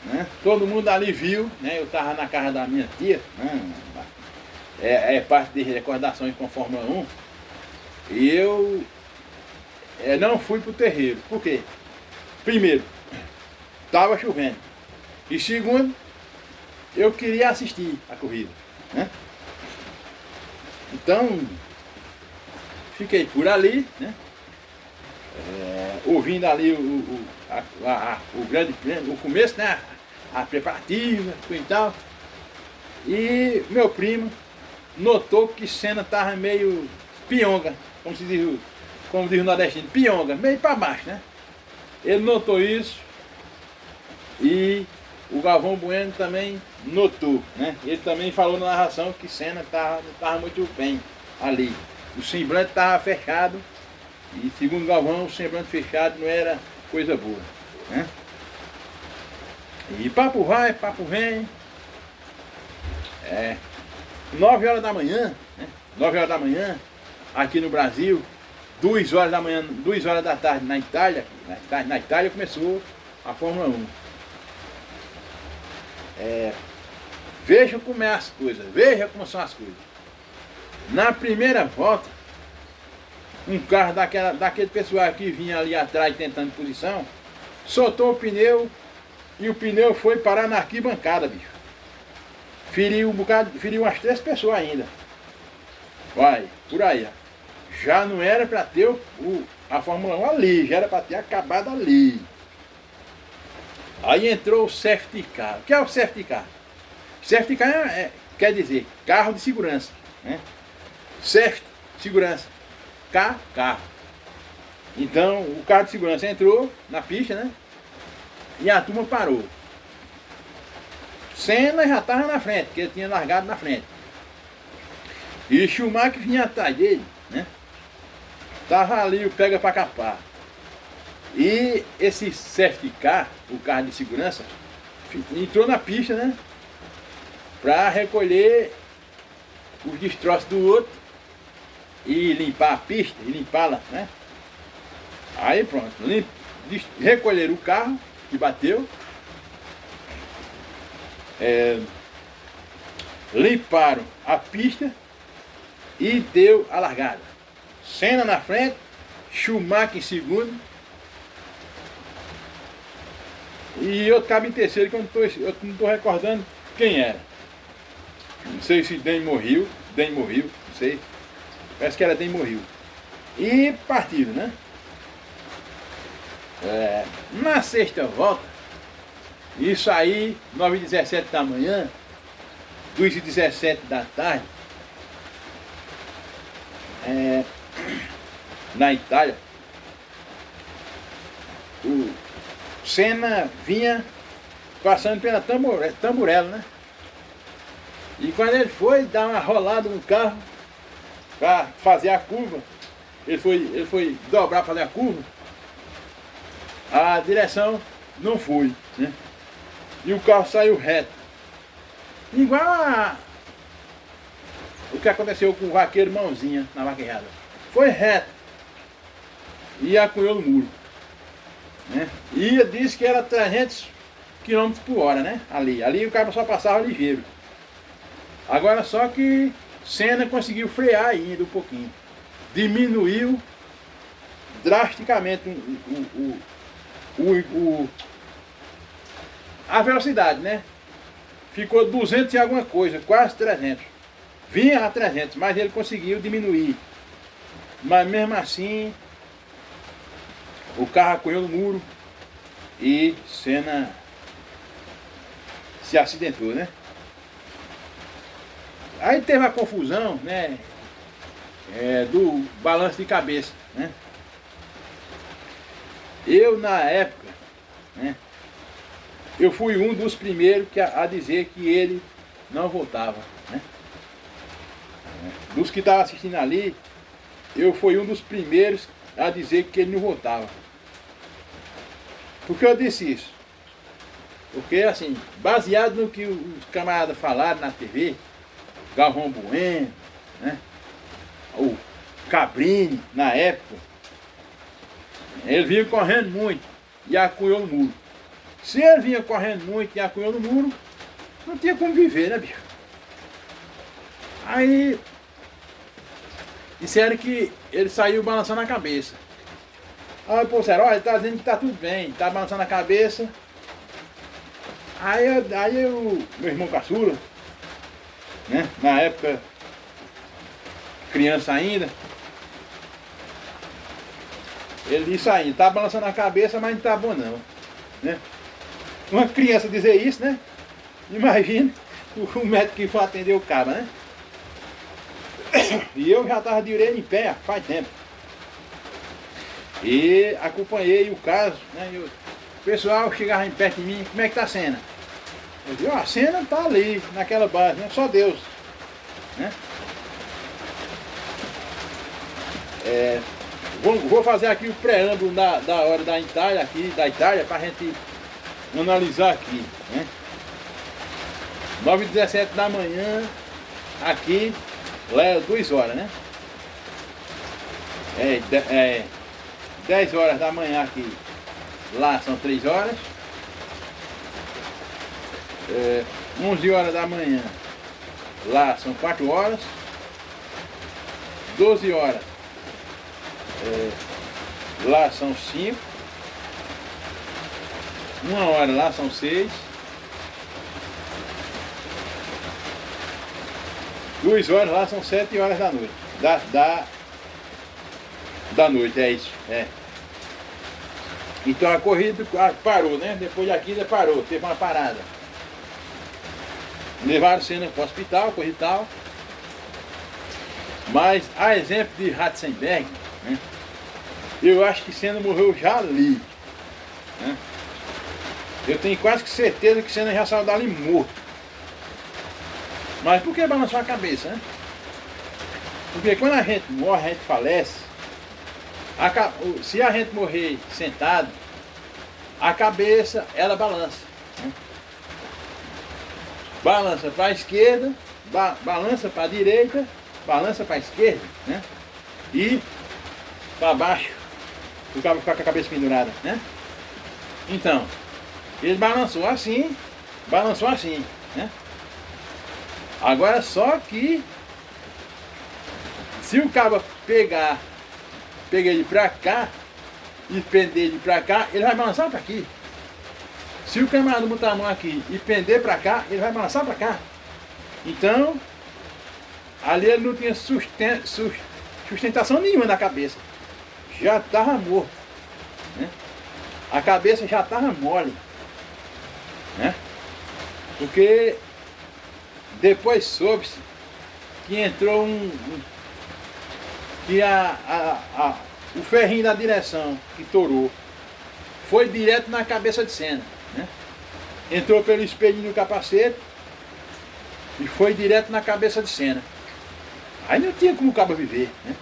né, todo mundo ali viu, né, eu estava na casa da minha tia, né, é parte de recordações com a Fórmula 1, e eu não fui para o terreiro. Por quê? Primeiro, estava chovendo. E segundo, eu queria assistir a corrida, né? Então, fiquei por ali, né? Ouvindo ali o grande prêmio, o começo, né? A preparativa e tal. E meu primo notou que Senna estava meio pionga, como diz o nordestino, pionga, meio para baixo, né? Ele notou isso e o Galvão Bueno também notou, né? Ele também falou na narração que Senna não estava muito bem ali. O semblante estava fechado e, segundo o Galvão, o semblante fechado não era coisa boa, né? E papo vai, papo vem. 9 horas da manhã, né? 9 horas da manhã, aqui no Brasil, 2 horas da manhã, 2 horas da tarde na Itália. Na Itália começou a Fórmula 1. Veja como é as coisas, veja como são as coisas. Na primeira volta, um carro daquele pessoal que vinha ali atrás tentando posição, soltou o pneu e o pneu foi parar na arquibancada, bicho. Feriu umas 3 pessoas ainda. Vai, por aí, ó. Já não era para ter a Fórmula 1 ali, já era para ter acabado ali. Aí entrou o safety car. O que é o safety car? Safety car quer dizer carro de segurança, né? Safety, segurança. Car, carro. Então o carro de segurança entrou na pista, né? E a turma parou. Senna já estava na frente, porque ele tinha largado na frente. E Schumacher vinha atrás dele, né? Tava ali o pega para capar. E esse safety car, o carro de segurança, entrou na pista, né? Para recolher os destroços do outro e limpar a pista, e limpá-la, né? Aí pronto, recolheram o carro que bateu, limparam a pista e deu a largada. Senna na frente, Schumacher em segundo e outro cabo em terceiro que eu não estou recordando quem era. Não sei se Dan morreu, não sei. Parece que era Dan morreu. E partiram, né? Na sexta volta, isso aí, 9h17 da manhã, 2h17 da tarde, na Itália, o Senna vinha passando pela tamburela, né? E quando ele foi dar uma rolada no carro para fazer a curva, ele foi dobrar para fazer a curva, a direção não foi, né? E o carro saiu reto. Igual o que aconteceu com o vaqueiro Mãozinha na vaquejada. Foi reto. E acunhou no muro, né? E disse que era 300 km por hora, né? Ali o carro só passava ligeiro. Agora só que Senna conseguiu frear ainda um pouquinho. Diminuiu drasticamente a velocidade, né? Ficou 200 e alguma coisa, quase 300. Vinha a 300, mas ele conseguiu diminuir. Mas mesmo assim, o carro acunhou no muro e Senna se acidentou, né? Aí teve a confusão, né? Do balanço de cabeça, né? Eu, na época, né? Eu fui um dos primeiros a dizer que ele não voltava, né? Dos que estavam assistindo ali, eu fui um dos primeiros a dizer que ele não voltava. Por que eu disse isso? Porque, assim, baseado no que os camaradas falaram na TV, Galvão Bueno, né? O Cabrini, na época, ele vinha correndo muito. e acunhou no muro. Se ele vinha correndo muito e acunhou no muro, não tinha como viver, né, bicho? Aí disseram que ele saiu balançando a cabeça. Aí pô, disseram, olha, ele tá dizendo que tá tudo bem, tá balançando a cabeça. Aí meu irmão caçula, né? Na época, criança ainda, ele disse ainda, tá balançando a cabeça, mas não tá bom não, né? Uma criança dizer isso, né? Imagina o médico que foi atender o cara, né? E eu já estava de orelha em pé faz tempo. E acompanhei o caso, né? O pessoal chegava em perto de mim, como é que tá a cena? Eu digo, a cena tá ali, naquela base, né? Só Deus, né? Vou fazer aqui o preâmbulo da hora da Itália, aqui, da Itália, para a gente analisar aqui, né? 9h17 da manhã, aqui, lá é 2 horas, né? 10 horas da manhã aqui, lá são 3 horas. 11 horas da manhã, lá são 4 horas. 12 horas, lá são 5. 1 hora lá são 6. 2 horas lá são 7 horas da noite. Da noite, é isso. Então a corrida parou, né? Depois da quinta parou, teve uma parada. Levaram Senna para o hospital, corrida e tal. Mas a exemplo de Ratzenberg, né? Eu acho que Senna morreu já ali, né? Eu tenho quase que certeza que Senna já saiu dali morto. Mas por que balançou a cabeça, né? Porque quando a gente morre, a gente falece, se a gente morrer sentado, a cabeça, ela balança, né? Balança para a esquerda, balança para a direita, balança para a esquerda, né? E para baixo, o cabo fica com a cabeça pendurada, né? Então, ele balançou assim, né? Agora só que se o cabo pegar ele pra cá e pender ele pra cá, ele vai balançar pra aqui. Se o camarada botar a mão aqui e pender pra cá, ele vai balançar pra cá. Então, ali ele não tinha sustentação nenhuma na cabeça. Já estava morto, né? A cabeça já estava mole, né? Porque depois soube-se que entrou que o ferrinho da direção que torou foi direto na cabeça de Senna, né? Entrou pelo espelhinho do capacete e foi direto na cabeça de Senna. Aí não tinha como o cabo viver, né?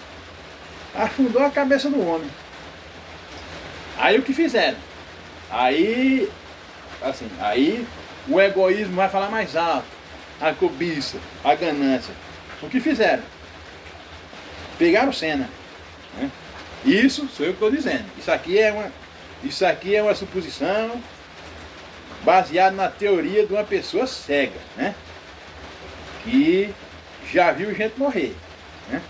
Afundou a cabeça do homem. Aí o que fizeram? Aí o egoísmo vai falar mais alto, a cobiça, a ganância. O que fizeram? Pegaram Senna, né? Isso sou eu que estou dizendo. Isso aqui é uma suposição baseada na teoria de uma pessoa cega, né? Que já viu gente morrer, né?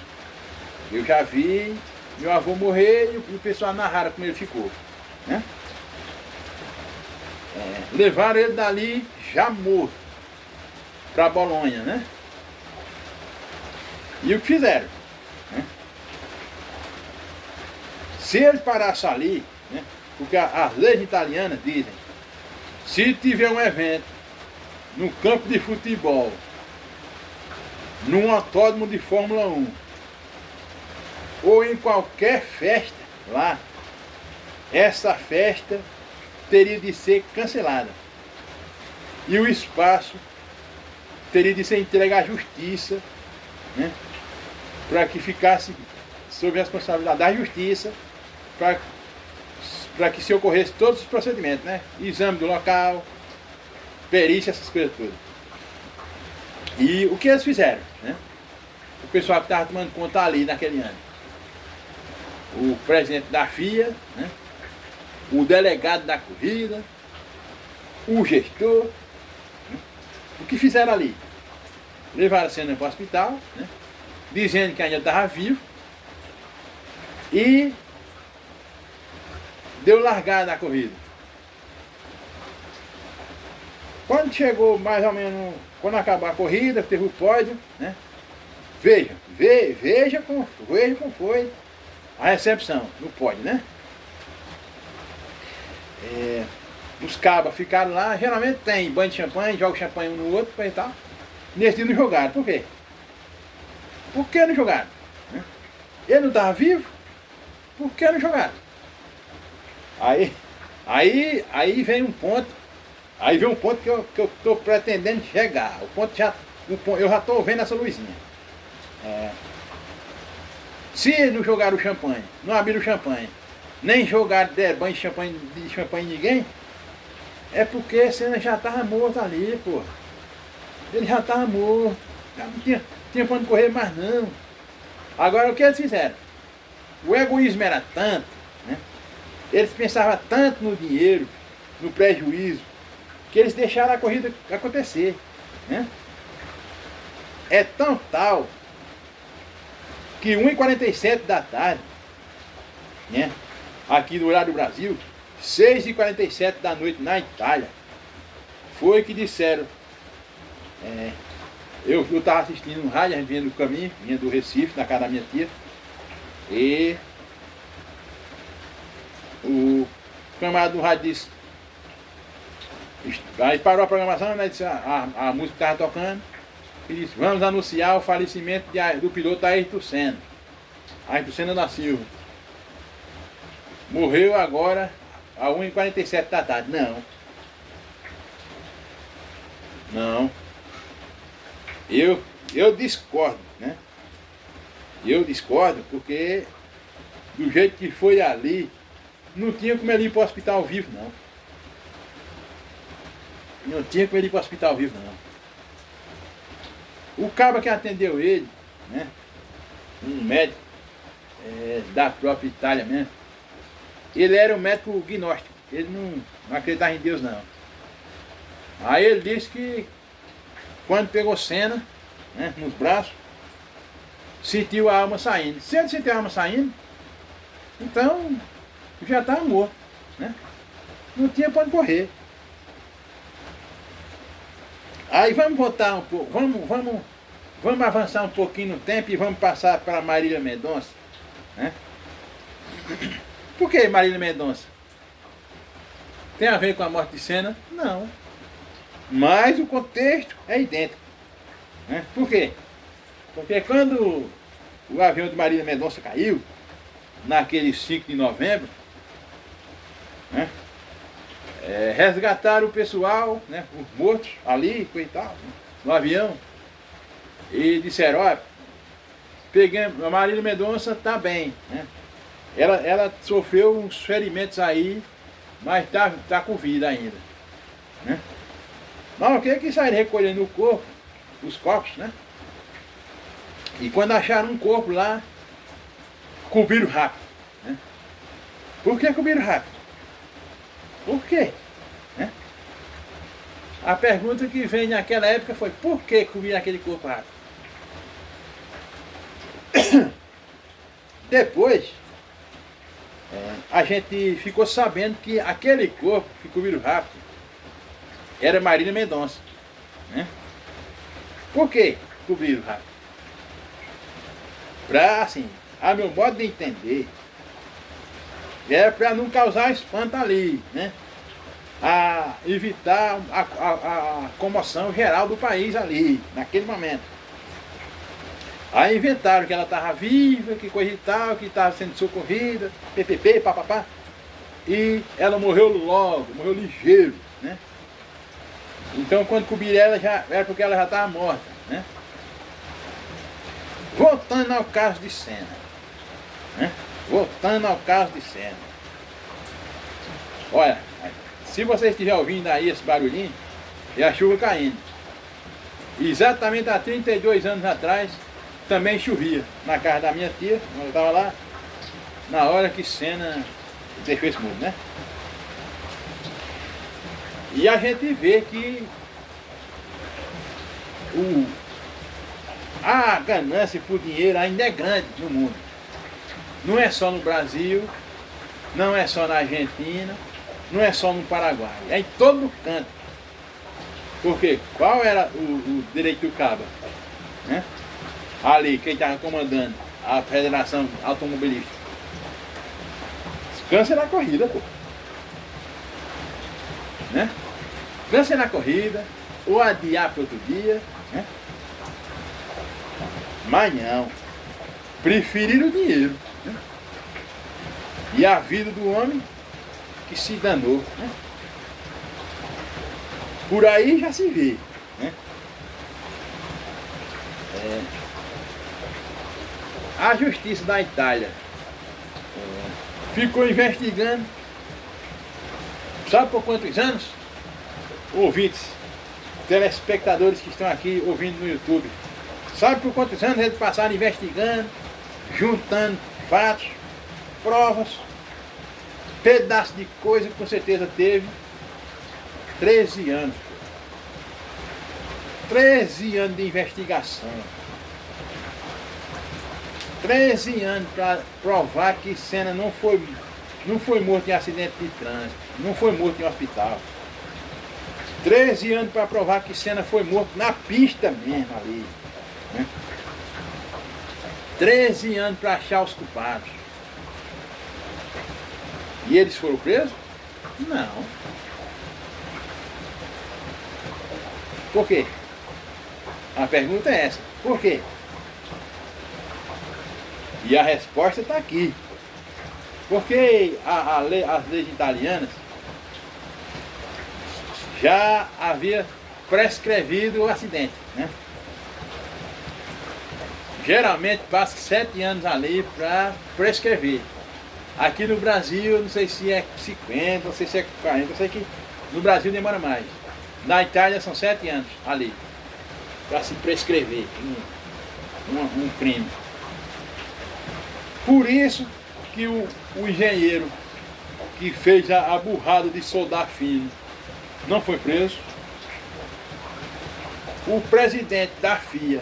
Eu já vi meu avô morrer e o pessoal narraram como ele ficou, né? Levaram ele dali já morto para Bolonha, né? E o que fizeram? Né? Se ele parasse ali, né? Porque as leis italianas dizem, se tiver um evento no campo de futebol, num autódromo de Fórmula 1, ou em qualquer festa lá, essa festa teria de ser cancelada. E o espaço teria de ser entregue à justiça, né? Para que ficasse sob a responsabilidade da justiça, para que se ocorresse todos os procedimentos, né? Exame do local, perícia, essas coisas todas. E o que eles fizeram, né? O pessoal que estava tomando conta ali naquele ano, o presidente da FIA, né? o delegado da corrida, o gestor. Né? O que fizeram ali? Levaram a Senna para o hospital, né? Dizendo que ainda estava vivo, e deu largada na corrida. Quando chegou mais ou menos, quando acabou a corrida, teve o pódio, né? Veja como foi a recepção no pódio, né? Os cabas ficaram lá, geralmente tem banho de champanhe, joga champanhe um no outro e tal. Nesse dia não jogaram, por quê? Por que não jogaram? Né? Ele não estava vivo? Por que não jogaram? Aí vem um ponto. Aí vem um ponto que eu estou pretendendo chegar. Eu já estou vendo essa luzinha. Se não jogaram o champanhe, não abriram o champanhe, nem jogaram banho de champanhe em ninguém, é porque a Senna já estava morto ali, pô. Ele já estava morto. Já não tinha para onde correr mais não. Agora o que eles fizeram? O egoísmo era tanto, né? Eles pensavam tanto no dinheiro, no prejuízo, que eles deixaram a corrida acontecer, né? É tão tal que 1h47 da tarde, né? Aqui no horário do Brasil, 6h47 da noite na Itália, foi que disseram, eu estava assistindo um rádio, a gente vinha do caminho, vinha do Recife, na casa da minha tia, e o camarada do rádio disse, aí parou a programação, né, disse, a música estava tocando, e disse, vamos anunciar o falecimento do piloto Ayrton Senna. Ayrton Senna da Silva. Morreu agora a 1h47 da tarde. Não. Eu discordo, né? Eu discordo porque do jeito que foi ali, não tinha como ele ir para o hospital vivo, não. Não tinha como ele ir para o hospital vivo, não. O cara que atendeu ele, né? Um médico da própria Itália mesmo, ele era um médico gnóstico, ele não acreditava em Deus, não. Aí ele disse que quando pegou Senna, né, nos braços, sentiu a alma saindo. Se ele sentiu a alma saindo, então já estava morto, né? Não tinha para onde correr. Aí vamos voltar um pouco, vamos avançar um pouquinho no tempo e vamos passar para Marília Mendonça, né? Por que Marília Mendonça? Tem a ver com a morte de Senna? Não. Mas o contexto é idêntico, né? Por quê? Porque quando o avião de Marília Mendonça caiu, naquele 5 de novembro, né? Resgataram o pessoal, né, os mortos ali, coitado, no avião, e disseram, olha, a Marília Mendonça está bem, né? Ela sofreu uns ferimentos aí, mas tá com vida ainda, né? Mas o que saíram recolhendo o corpo, os corpos, né? E quando acharam um corpo lá, cobriram rápido, né? Por que cobriram rápido? Por quê? Né? A pergunta que vem naquela época foi, por que cobriram aquele corpo rápido? Depois, a gente ficou sabendo que aquele corpo que cobriram rápido era Marília Mendonça, né? Por que cobriram rápido? Para, assim, a meu modo de entender, era para não causar espanto ali, né? A evitar a comoção geral do país ali, naquele momento. Aí inventaram que ela estava viva, que coisa e tal, que estava sendo socorrida, ppp, papapá. E ela morreu logo, morreu ligeiro, né? Então quando cobriram ela já era porque ela já estava morta, né? Voltando ao caso de Senna, né? Voltando ao caso de Senna. Olha, se você estiver ouvindo aí esse barulhinho, é a chuva caindo. Exatamente há 32 anos atrás, também chovia na casa da minha tia, quando eu estava lá, na hora que Senna deixou esse mundo, né? E a gente vê que a ganância por dinheiro ainda é grande no mundo. Não é só no Brasil, não é só na Argentina, não é só no Paraguai, é em todo canto. Porque qual era o direito do cabo? Né? Ali, quem estava comandando a Federação Automobilística. Câncer na corrida, pô. Né? Câncer na corrida, ou adiar para outro dia. Né? Mas não. Preferiram o dinheiro. Né? E a vida do homem que se danou. Né? Por aí já se vê. Né? A justiça da Itália ficou investigando, sabe por quantos anos? Ouvintes, telespectadores que estão aqui ouvindo no YouTube, sabe por quantos anos eles passaram investigando, juntando fatos, provas, pedaços de coisa que com certeza teve? 13 anos. 13 anos de investigação. 13 anos para provar que Senna não foi morto em acidente de trânsito, não foi morto em hospital. 13 anos para provar que Senna foi morto na pista mesmo ali. Né? 13 anos para achar os culpados. E eles foram presos? Não. Por quê? A pergunta é essa. Por quê? E a resposta está aqui. Porque as leis italianas já havia prescrevido o acidente. Né? Geralmente passa 7 anos ali para prescrever. Aqui no Brasil, não sei se é 50, não sei se é 40, eu sei que no Brasil demora mais. Na Itália são 7 anos ali para se prescrever um crime. Por isso que o engenheiro que fez a burrada de soldar fino não foi preso. O presidente da FIA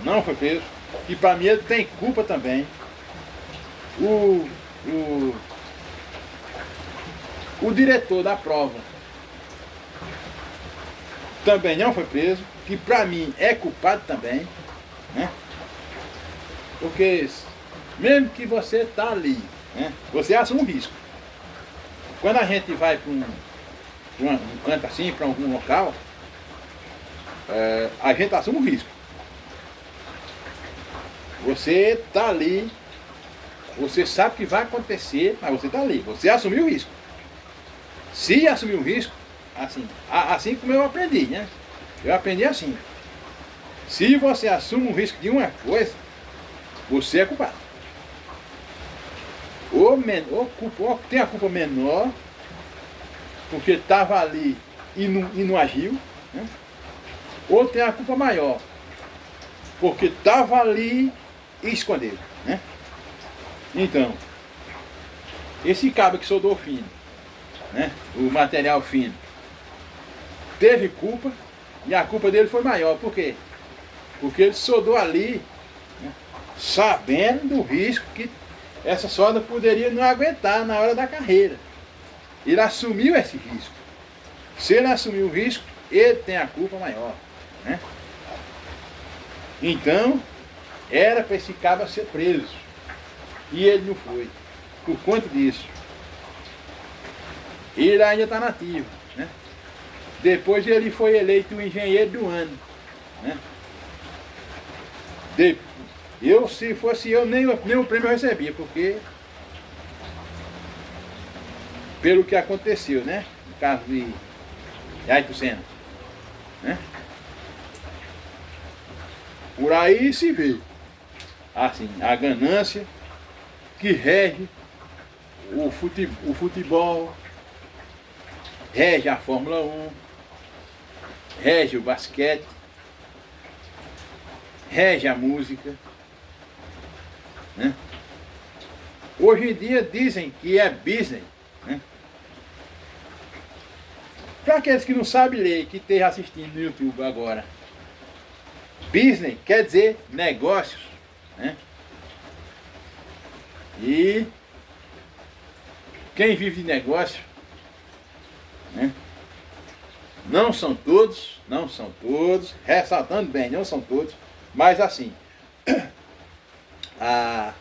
não foi preso, que para mim ele tem culpa também. O diretor da prova também não foi preso, que para mim é culpado também. Né? Porque mesmo que você está ali, né, você assume um risco. Quando a gente vai para um canto assim, para algum local, a gente assume um risco. Você está ali, você sabe que vai acontecer, mas você está ali, você assumiu o risco. Se assumir o risco, assim como eu aprendi, né? Eu aprendi assim. Se você assume o risco de uma coisa, você é culpado. Ou tem a culpa menor, porque estava ali e não agiu, né? Ou tem a culpa maior, porque estava ali e escondeu. Né? Então, esse cabo que soldou fino, né? O material fino, teve culpa, e a culpa dele foi maior. Por quê? Porque ele soldou ali, né, sabendo do risco que essa solda poderia não aguentar na hora da carreira. Ele assumiu esse risco. Se ele assumiu o risco, ele tem a culpa maior. Né? Então, era para esse cabo ser preso. E ele não foi. Por conta disso. Ele ainda está nativo. Né? Depois ele foi eleito o engenheiro do ano. Né? Se fosse eu, nem o prêmio eu recebia, porque pelo que aconteceu, né? No caso de Ayrton Senna. Né? Por aí se vê assim, a ganância que rege o futebol, rege a Fórmula 1, rege o basquete, rege a música. Né? Hoje em dia dizem que é business. Né? Para aqueles que não sabem ler, que estejam assistindo no YouTube agora, business quer dizer negócios, né? E quem vive de negócio, né? Não são todos, ressaltando bem, não são todos, mas assim, a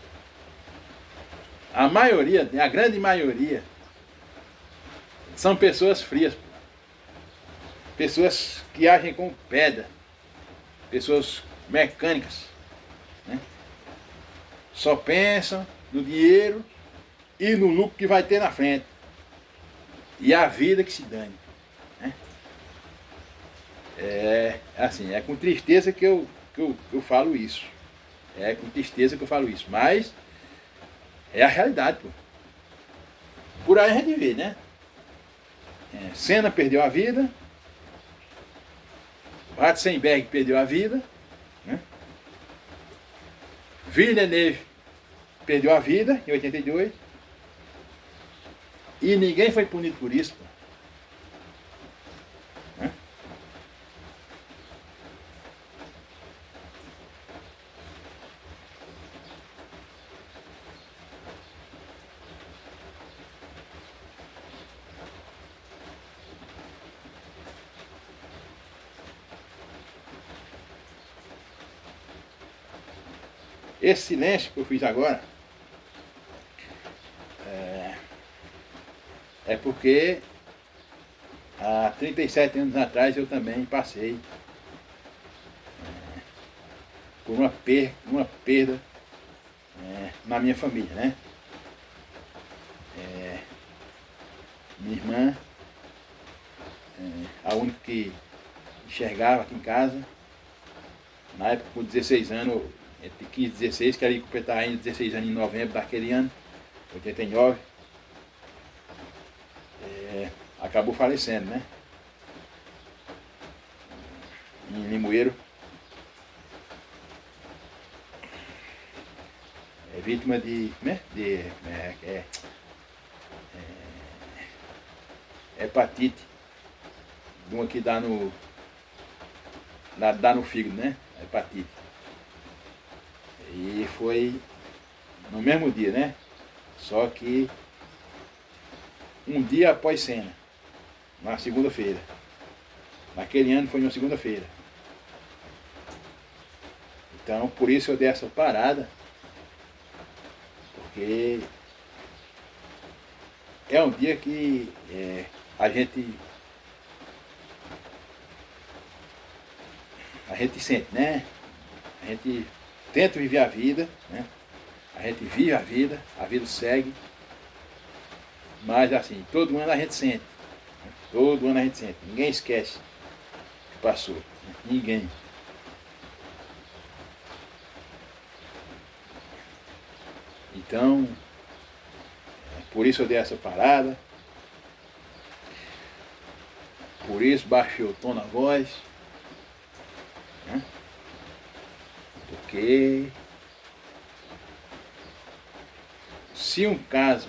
maioria, a grande maioria, são pessoas frias, pessoas que agem com pedra, pessoas mecânicas, né? Só pensam no dinheiro e no lucro que vai ter na frente. E a vida que se dane, né? É assim, é com tristeza que eu falo isso. É com tristeza que eu falo isso. Mas é a realidade, pô. Por aí a gente vê, né? Senna perdeu a vida. Ratzenberg perdeu a vida, né? Villeneuve perdeu a vida em 82. E ninguém foi punido por isso, pô. Né? Esse silêncio que eu fiz agora é porque há 37 anos atrás eu também passei por uma perda na minha família, né? Minha irmã, a única que enxergava aqui em casa, na época com 16 anos, entre 15 e 16, que ela ia completar ainda 16 anos em novembro daquele ano, 89, acabou falecendo, né? Em Limoeiro. É vítima de, né? Hepatite, de uma que dá no fígado, né? Hepatite. E foi no mesmo dia, né? Só que um dia após Senna, na segunda-feira. Naquele ano foi uma segunda-feira. Então, por isso eu dei essa parada, porque é um dia que a gente sente, né? A gente tenta viver a vida, né? A gente vive a vida segue, mas assim, todo ano a gente sente, né? Todo ano a gente sente, ninguém esquece que passou, né? Ninguém. Então, por isso eu dei essa parada, por isso baixei o tom na voz, né? Porque se um caso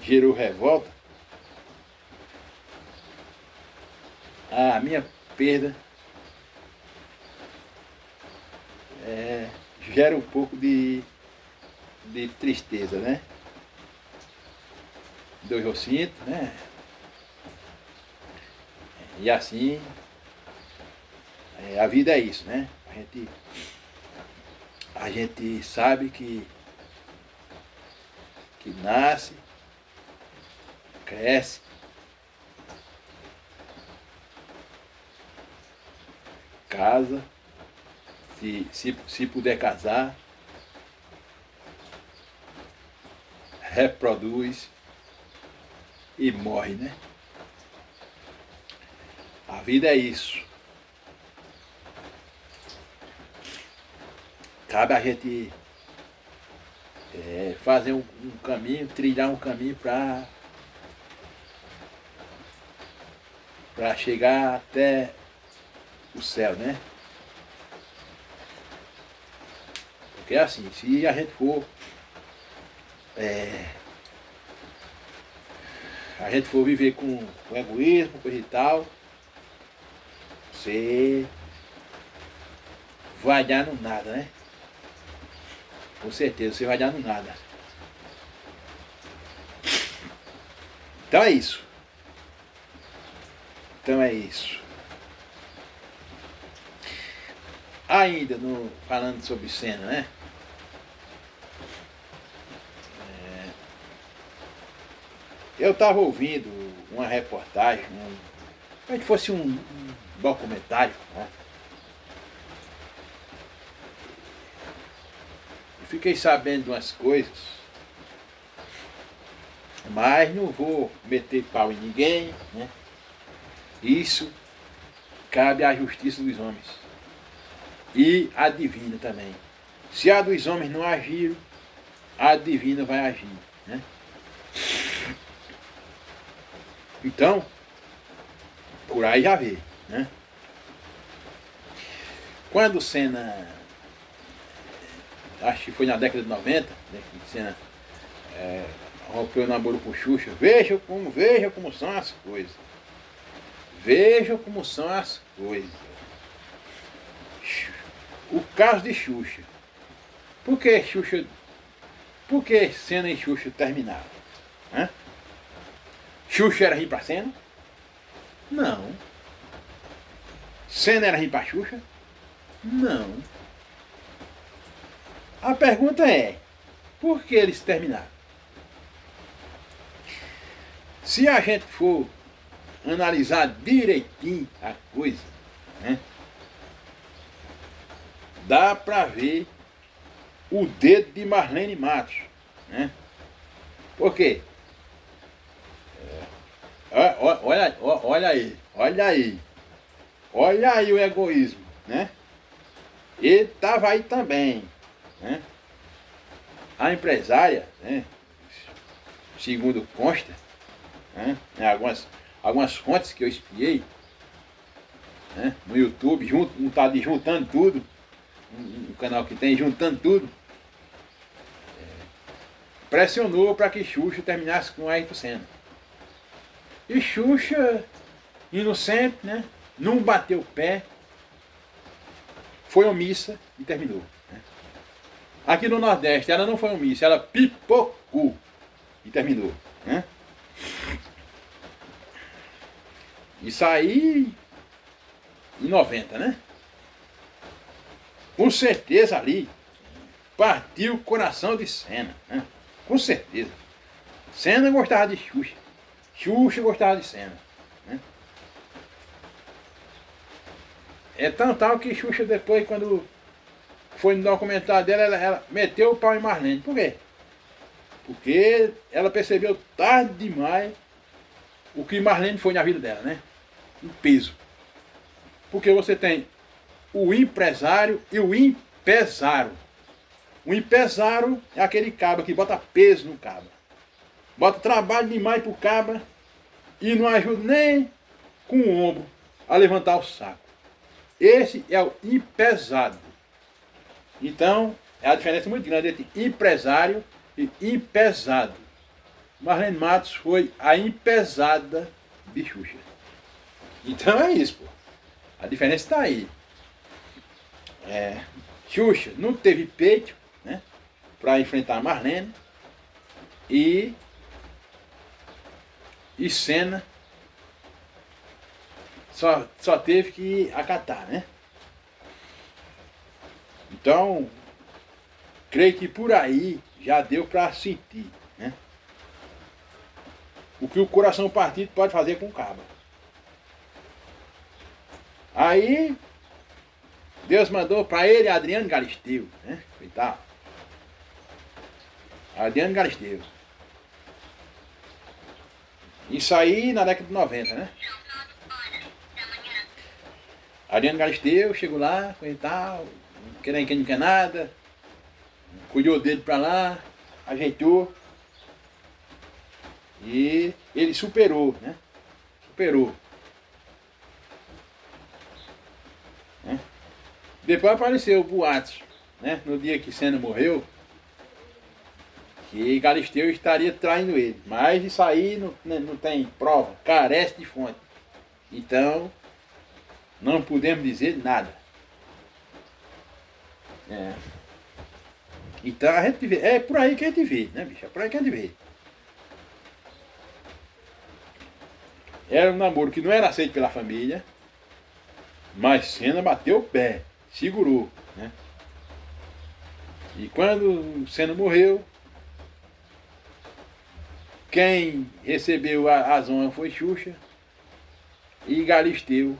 gerou revolta, a minha perda gera um pouco de tristeza, né? Eu sinto, né? E assim, a vida é isso, né? A gente sabe que nasce, cresce, casa, se puder casar, reproduz e morre, né? A vida é isso. Cabe a gente fazer um caminho, trilhar um caminho para chegar até o céu, né? Porque assim, se a gente for a gente for viver com egoísmo, coisa e tal, você vai dar no nada, né? Com certeza, você vai dar no nada. Então é isso. Ainda falando sobre cena, né? Eu estava ouvindo uma reportagem, como se fosse um documentário, né? Eu fiquei sabendo de umas coisas, mas não vou meter pau em ninguém, né? Isso cabe à justiça dos homens e à divina também. Se a dos homens não agiram, a divina vai agir, né? Então, por aí já vê, né? Quando Senna, acho que foi na década de 90, né, que Senna rompeu o namoro com Xuxa, veja como são as coisas. Veja como são as coisas. O caso de Xuxa. Por que Senna e Xuxa terminaram? Hã? Xuxa era ruim pra Senna? Não. Senna era ruim pra Xuxa? Não. A pergunta é, por que eles terminaram? Se a gente for analisar direitinho a coisa, né, dá pra ver o dedo de Marlene Matos, né? Por quê? Olha aí o egoísmo, né? Ele estava aí também, né? A empresária, né, segundo consta, né, em algumas fontes que eu espiei, né, no YouTube, um tal de Juntando Tudo, um canal que tem Juntando Tudo, pressionou para que Xuxa terminasse com Ayrton Senna. E Xuxa, inocente, né, não bateu o pé, foi omissa e terminou. Né? Aqui no Nordeste ela não foi omissa, ela pipocou e terminou. Né? Isso aí em 90, né? Com certeza ali partiu o coração de Senna, né? Com certeza. Senna gostava de Xuxa. Xuxa gostava de Senna. Né? É tão tal que Xuxa depois, quando foi no documentário dela, ela meteu o pau em Marlene. Por quê? Porque ela percebeu tarde demais o que Marlene foi na vida dela, né? Um peso. Porque você tem o empresário e o empresário. O empresário é aquele cabra que bota peso no cabra. Bota trabalho demais pro cabra e não ajuda nem com o ombro a levantar o saco. Esse é o empresário. Então, é a diferença muito grande entre empresário e empesado. Marlene Matos foi a empesada de Xuxa. Então é isso, pô. A diferença está aí. Xuxa não teve peito, né, para enfrentar Marlene e Senna só teve que acatar, né? Então, creio que por aí já deu para sentir, né, o que o coração partido pode fazer com o cabra. Aí Deus mandou para ele Adriano Galisteu, né? Coitado. Adriano Galisteu. Isso aí na década de 90, né? Adriano Galisteu chegou lá, coitado, quem não quer nada, cuidou dele para lá, ajeitou. E ele superou, né? Superou. Né? Depois apareceu o boato, né? No dia que Senna morreu, que Galisteu estaria traindo ele. Mas isso aí não tem prova, carece de fonte. Então, não podemos dizer nada. Então a gente vê, é por aí que a gente vê, né, bicho? É por aí que a gente vê. Era um namoro que não era aceito pela família, mas Senna bateu o pé, segurou, né? E quando Senna morreu, quem recebeu as honras foi Xuxa e Galisteu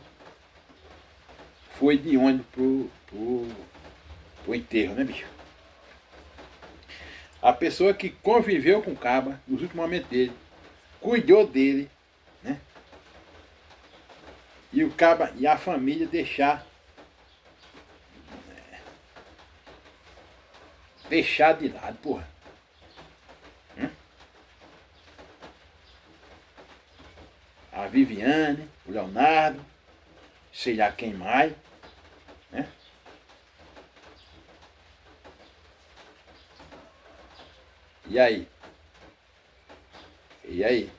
foi de ônibus pro enterro, né, bicho? A pessoa que conviveu com o Caba nos últimos momentos dele, cuidou dele, né? E o Caba e a família deixar de lado, porra. A Viviane, o Leonardo, sei lá quem mais, né? E aí? E aí?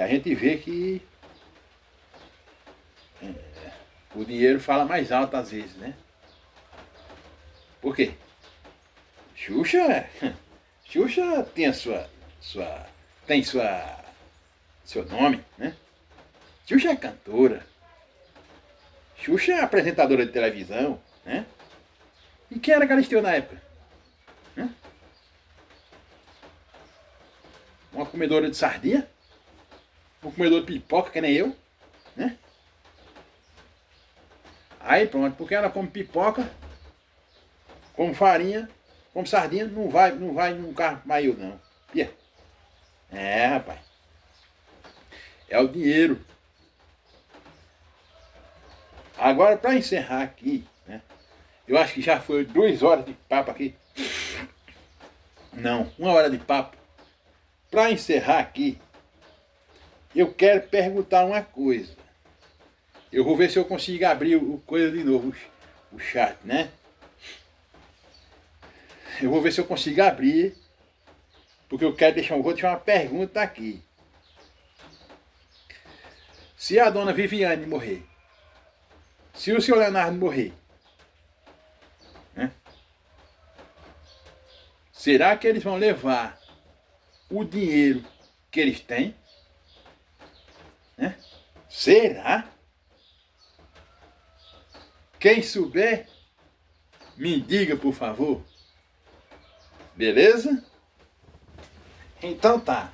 A gente vê que o dinheiro fala mais alto às vezes, né? Por quê? Xuxa tem seu nome, né? Xuxa é cantora. Xuxa é apresentadora de televisão, né? E quem era Galisteu na época? Né? Uma comedora de sardinha? Um comedor de pipoca, que nem eu, né? Aí pronto, porque ela come pipoca, come farinha, come sardinha, não vai num carro maior não. Yeah. Rapaz. É o dinheiro. Agora, para encerrar aqui, né? Eu acho que já foi 2 horas de papo aqui. Não, 1 hora de papo. Para encerrar aqui, eu quero perguntar uma coisa. Eu vou ver se eu consigo abrir o coisa de novo, o chat, né? Eu vou ver se eu consigo abrir, porque vou deixar uma pergunta aqui. Se a dona Viviane morrer, se o senhor Leonardo morrer, né? Será que eles vão levar o dinheiro que eles têm? Né? Será? Quem souber, me diga, por favor. Beleza? Então tá.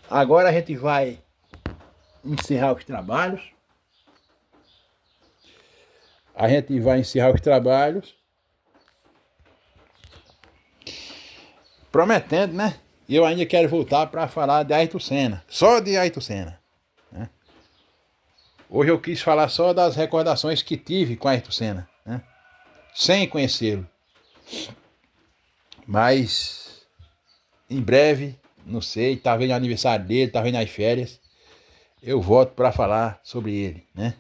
Agora a gente vai encerrar os trabalhos. Prometendo, né? Eu ainda quero voltar para falar de Ayrton Senna. Só de Ayrton Senna. Né? Hoje eu quis falar só das recordações que tive com Ayrton Senna. Né? Sem conhecê-lo. Mas em breve, não sei, talvez no aniversário dele, talvez nas férias, eu volto para falar sobre ele, né?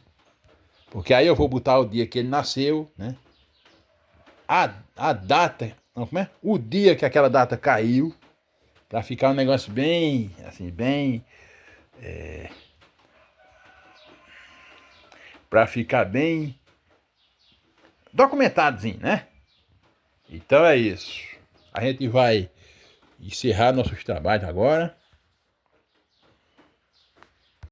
Porque aí eu vou botar o dia que ele nasceu, né? A data, não, como é? O dia que aquela data caiu, para ficar um negócio bem, assim, para ficar bem documentadozinho, né? Então é isso. A gente vai encerrar nossos trabalhos agora.